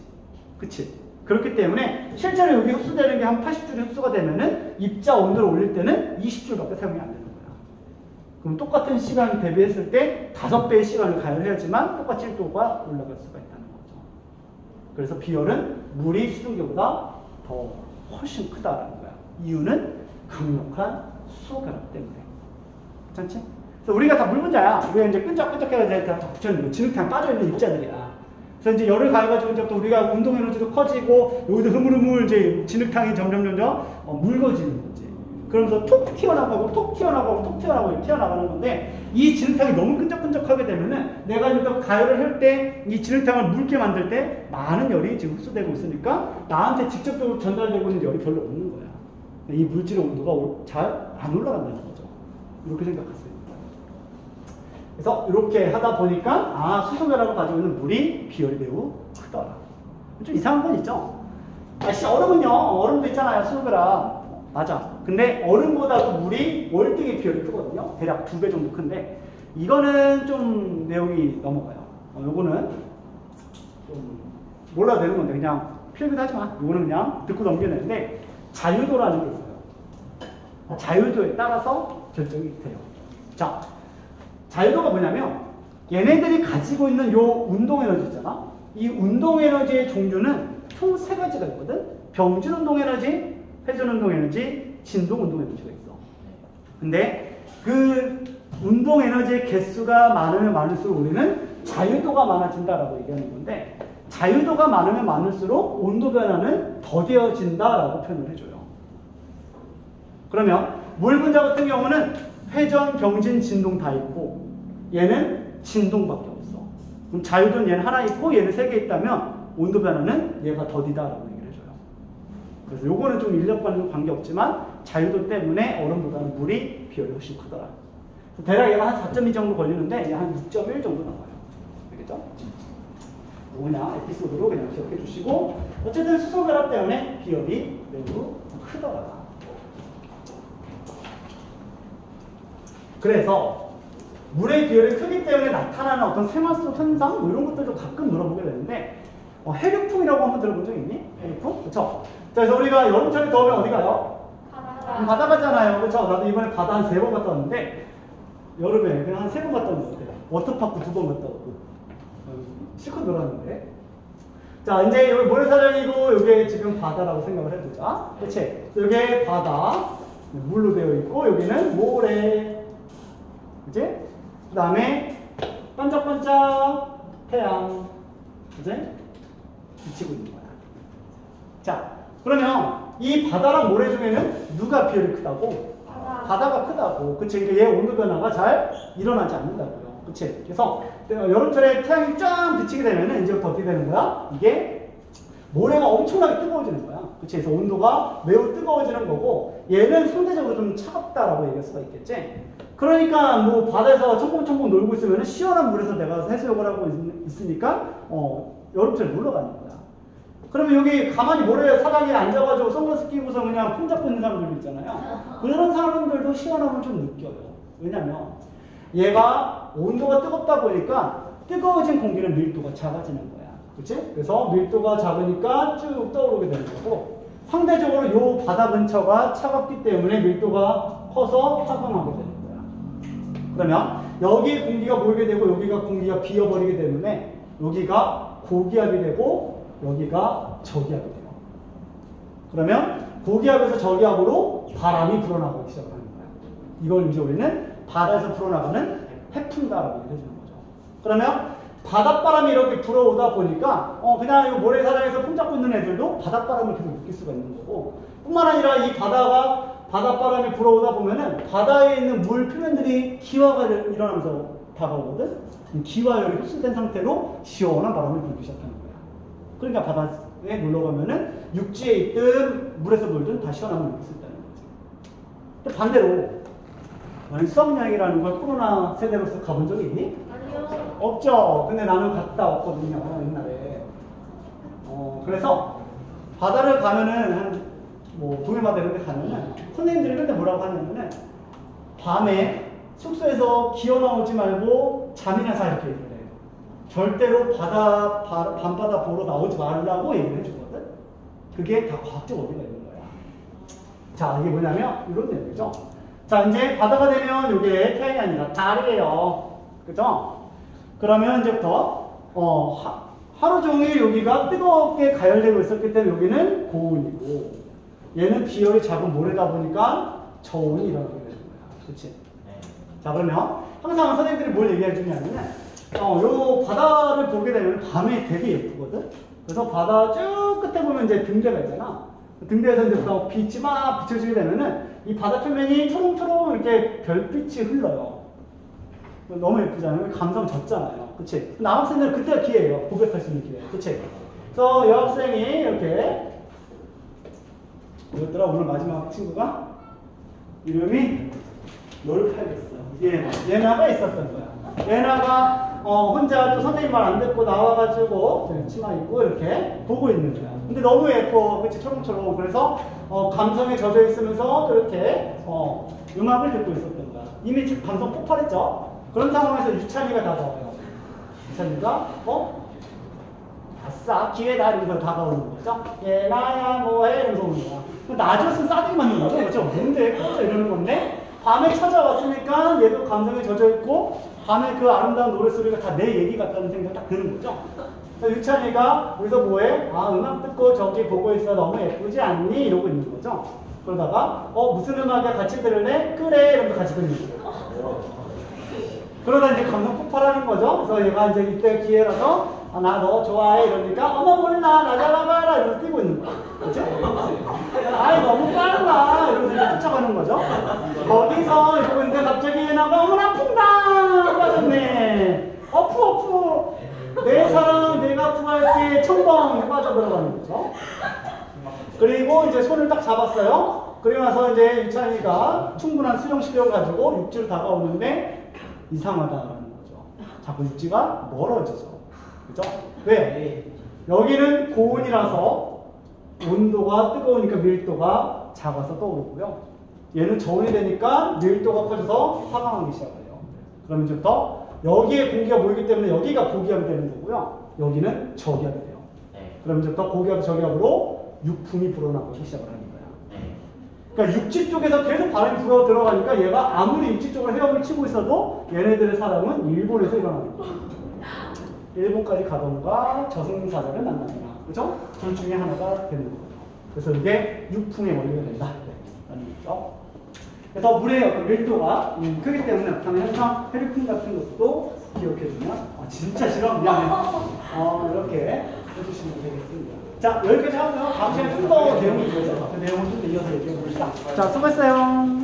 그치? 그렇기 때문에 실제로 여기 흡수되는 게 한 80줄이 흡수가 되면은 입자 온도를 올릴 때는 20줄밖에 사용이 안 되는 거야. 그럼 똑같은 시간 대비했을 때 5배의 시간을 가열해야지만 똑같이 1도가 올라갈 수가 있다는 거죠. 그래서 비열은 물이 수증기보다 더 훨씬 크다라는 거야. 이유는 강력한 수소결합 때문에. 괜찮지? 그래서 우리가 다 물 분자야. 우리가 이제 끈적끈적해가지고 다 붙여있는 거. 진흙탕 빠져있는 입자들이야. 그래서 이제 열을 가해가지고 이제 또 우리가 운동 에너지도 커지고 여기도 흐물흐물 이제 진흙탕이 점점 묽어지는 거지. 그러면서 톡 튀어나가고 톡 튀어나가고 톡 튀어나가고 이렇게 튀어나가는 건데, 이 진흙탕이 너무 끈적끈적하게 되면은 내가 이제 가열을 할 때 이 진흙탕을 묽게 만들 때 많은 열이 지금 흡수되고 있으니까 나한테 직접적으로 전달되고 있는 열이 별로 없는 거야. 이 물질의 온도가 잘 안 올라간다는 거죠. 이렇게 생각하세요. 그래서 이렇게 하다 보니까 수소결합을 가지고 있는 물이 비열이 매우 크더라. 좀 이상한 건 있죠. 얼음은요, 얼음도 있잖아요. 수소결합. 맞아. 근데 얼음보다도 물이 월등히 비열이 크거든요. 대략 2배 정도 큰데, 이거는 좀 내용이 넘어가요. 요거는 좀 몰라도 되는 건데 그냥 필기도 하지 마. 요거는 그냥 듣고 넘겨내는데, 자유도라는 게 있어요. 자유도에 따라서 결정이 돼요. 자, 자유도가 뭐냐면 얘네들이 가지고 있는 요 운동 에너지 있잖아. 이 운동 에너지의 종류는 총 3가지가 있거든. 병진 운동 에너지, 회전 운동 에너지, 진동 운동 에너지가 있어. 근데 그 운동 에너지의 개수가 많으면 많을수록 우리는 자유도가 많아진다라고 얘기하는 건데, 자유도가 많으면 많을수록 온도 변화는 더뎌진다라고 표현을 해줘요. 그러면 물 분자 같은 경우는 회전, 병진, 진동 다 있고 얘는 진동밖에 없어. 그럼 자유도는 얘는 하나 있고 얘는 3개 있다면 온도 변화는 얘가 더디다라고 얘기를 해줘요. 그래서 요거는 좀 인력과는 관계없지만 자유도 때문에 얼음보다는 물이 비열이 훨씬 크더라. 대략 얘가 한 4.2 정도 걸리는데 얘 한 6.1 정도 나와요. 알겠죠? 그냥 에피소드로 그냥 기억해 주시고, 어쨌든 수소결합 때문에 비열이 매우 크더라. 그래서 물의 비열이 크기 때문에 나타나는 어떤 세마스 현상 뭐 이런 것들도 가끔 물어보게 되는데, 해류풍이라고 한번 들어본 적 있니? 해류풍? 그쵸? 자, 그래서 우리가 여름철에 더우면 어디 가요? 바다 가잖아요. 그쵸? 나도 이번에 바다 한 3번 갔다 왔는데, 여름에 그냥 한 3번 갔다 왔는데 워터파크 2번 갔다 왔고 실컷 놀았는데. 자, 이제 여기 모래사장이고 여기 지금 바다라고 생각을 해보자. 그치? 여기 바다 물로 되어 있고 여기는 모래. 그치? 그 다음에 반짝반짝 태양. 그치? 비치고 있는 거야. 자, 그러면 이 바다랑 모래 중에는 누가 비열이 크다고? 바다가 크다고. 그치? 그러니까 얘 온도 변화가 잘 일어나지 않는다고요. 그치? 그래서 여름철에 태양이 쫙 비치게 되면은 이제부터 어떻게 되는 거야? 이게 모래가 엄청나게 뜨거워지는 거야. 그치? 그래서 온도가 매우 뜨거워지는 거고, 얘는 상대적으로 좀 차갑다라고 얘기할 수가 있겠지? 그러니까 뭐 바다에서 첨벙첨벙 놀고 있으면 시원한 물에서 내가 해수욕을 하고 있으니까 여름철에 놀러 가는 거야. 그러면 여기 가만히 모래 사방에 앉아가지고 선글라스 끼고서 그냥 폰 잡고 있는 사람들도 있잖아요. 그런 사람들도 시원함을 좀 느껴요. 왜냐면 얘가 온도가 뜨겁다 보니까 뜨거워진 공기는 밀도가 작아지는 거야. 그치? 그래서 밀도가 작으니까 쭉 떠오르게 되는 거고, 상대적으로 요 바다 근처가 차갑기 때문에 밀도가 커서 화강하게 되는 거야. 그러면 여기에 공기가 모이게 되고 여기가 공기가 비어버리게 때문에 여기가 고기압이 되고 여기가 저기압이 돼요. 그러면 고기압에서 저기압으로 바람이 불어나가기 시작하는 거야. 이걸 이제 우리는 바다에서 불어나가는 해풍다라고 얘기해 주는 거죠. 그러면 바닷바람이 이렇게 불어오다 보니까 그냥 이 모래사장에서 손잡고 있는 애들도 바닷바람을 계속 느낄 수가 있는 거고, 뿐만 아니라 이 바닷바람이 불어오다 보면은 바다에 있는 물 표면들이 기화가 일어나면서 다가오거든. 기화열이 흡수된 상태로 시원한 바람을 불기 시작하는 거야. 그러니까 바다에 놀러 가면은 육지에 있든 물에서 놀든 다 시원함을 느낄 수 있다는 거지. 근데 반대로 수학여행이라는 걸 코로나 세대로서 가본 적이 있니? 아니요. 없죠. 근데 나는 갔다 왔거든요, 옛날에. 그래서 바다를 가면은 동해바다 이런 데 가면은 선생님들이 이런 데 뭐라고 하냐면은 밤에 숙소에서 기어 나오지 말고 잠이나 자 이렇게 얘기를 해요. 절대로 밤바다 보러 나오지 말라고 얘기를 해주거든. 그게 다 과학적 어디가 있는 거야. 자, 이게 뭐냐면 이런 내용이죠. 자, 이제 바다가 되면 이게 태양이 아니라 달이에요. 그죠? 그러면 이제부터 하루 종일 여기가 뜨겁게 가열되고 있었기 때문에 여기는 고온이고, 얘는 비열이 작은 모래다 보니까 저온이 일어나게 되는 거야. 그치? 자, 그러면 항상 선생님들이 뭘 얘기해 주냐면은 요 바다를 보게 되면 밤에 되게 예쁘거든? 그래서 바다 쭉 끝에 보면 이제 등대가 있잖아. 등대에서 이제부터 빛이 막 비춰지게 되면은 이 바다 표면이 초롱초롱 이렇게 별빛이 흘러요. 너무 예쁘잖아요. 감성 졌잖아요. 그치? 남학생들은 그때가 기회예요. 고백할 수 있는 기회. 그치? 그래서 여학생이 이렇게, 뭐였더라? 오늘 마지막 친구가? 이름이 노력하겠어. 예나가 있었던 거야. 예나가 혼자 또 선생님 말 안 듣고 나와가지고 치마 입고 이렇게 보고 있는 거야. 근데 너무 예뻐. 그치? 초롱초롱. 그래서 감성에 젖어 있으면서 이렇게 음악을 듣고 있었던 거야. 이미 감성 폭발했죠? 그런 상황에서 유찬이가 다가와요. 유찬이가 아싸 기회다 이러면서 다가오는 거죠. 예나야 뭐해 이러면서 오는 거야. 나줬으면 싸대기 맞는 거죠. 그렇죠? 뭔데? 이러는 건데 밤에 찾아왔으니까 얘도 감성에 젖어 있고 밤에 그 아름다운 노래소리가 다 내 얘기 같다는 생각이 딱 드는 거죠. 그래서 유찬이가 여기서 뭐해? 음악 듣고 저기 보고 있어. 너무 예쁘지 않니? 이러고 있는 거죠. 그러다가 무슨 음악이야? 같이 들을래? 그래 이러면서 같이 듣는 거예요. 그러다 이제 감성 폭발하는 거죠. 그래서 얘가 이제 이때 기회라서 나 너 좋아해 이러니까 어머 몰라 나 잡아봐라 이러면서 뛰고 있는 거야. 그치? 아이 너무 빨라 이러면서 이제 쫓아가는 거죠. 거기서 이러고 있는데 갑자기 얘나가 어머나 퐁당 빠졌네. 어프 내 사랑 내가 구할게 첨벙 빠져들어가는 거죠. 그리고 이제 손을 딱 잡았어요. 그리고 나서 이제 유찬이가 충분한 수영 실력을 가지고 육지로 다가오는데 이상하다라는 거죠. 자꾸 육지가 멀어지죠. 그죠? 왜? 여기는 고온이라서 온도가 뜨거우니까 밀도가 작아서 떠오르고요. 얘는 저온이 되니까 밀도가 커져서 화강하기 시작해요. 그럼 이제부터 여기에 공기가 모이기 때문에 여기가 고기압이 되는 거고요. 여기는 저기압이 돼요. 그럼 이제부터 고기압 저기압으로 육풍이 불어나가기 시작을 하는 거야. 그러니까 육지 쪽에서 계속 바람이 불어 들어가니까 얘가 아무리 육지 쪽으로 헤엄을 치고 있어도 얘네들의 사랑은 일본에서 일어나는 거야. 일본까지 가던가 저승사자를 만나거나, 그죠? 둘 중에 하나가 되는 거죠. 그래서 이게 육풍의 원리가 된다. 라는 거죠. 그래서 물의 어떤 밀도가 크기 때문에 나타나는 현상, 해리풍 같은 것도 기억해주면, 진짜 싫어? 미안해. 이렇게 해주시면 되겠습니다. 자, 여기까지 하고요. 다음 시간에 좀 더 내용이 있어요. 그 내용을 좀 더 이어서 얘기해 봅시다. 자, 수고했어요.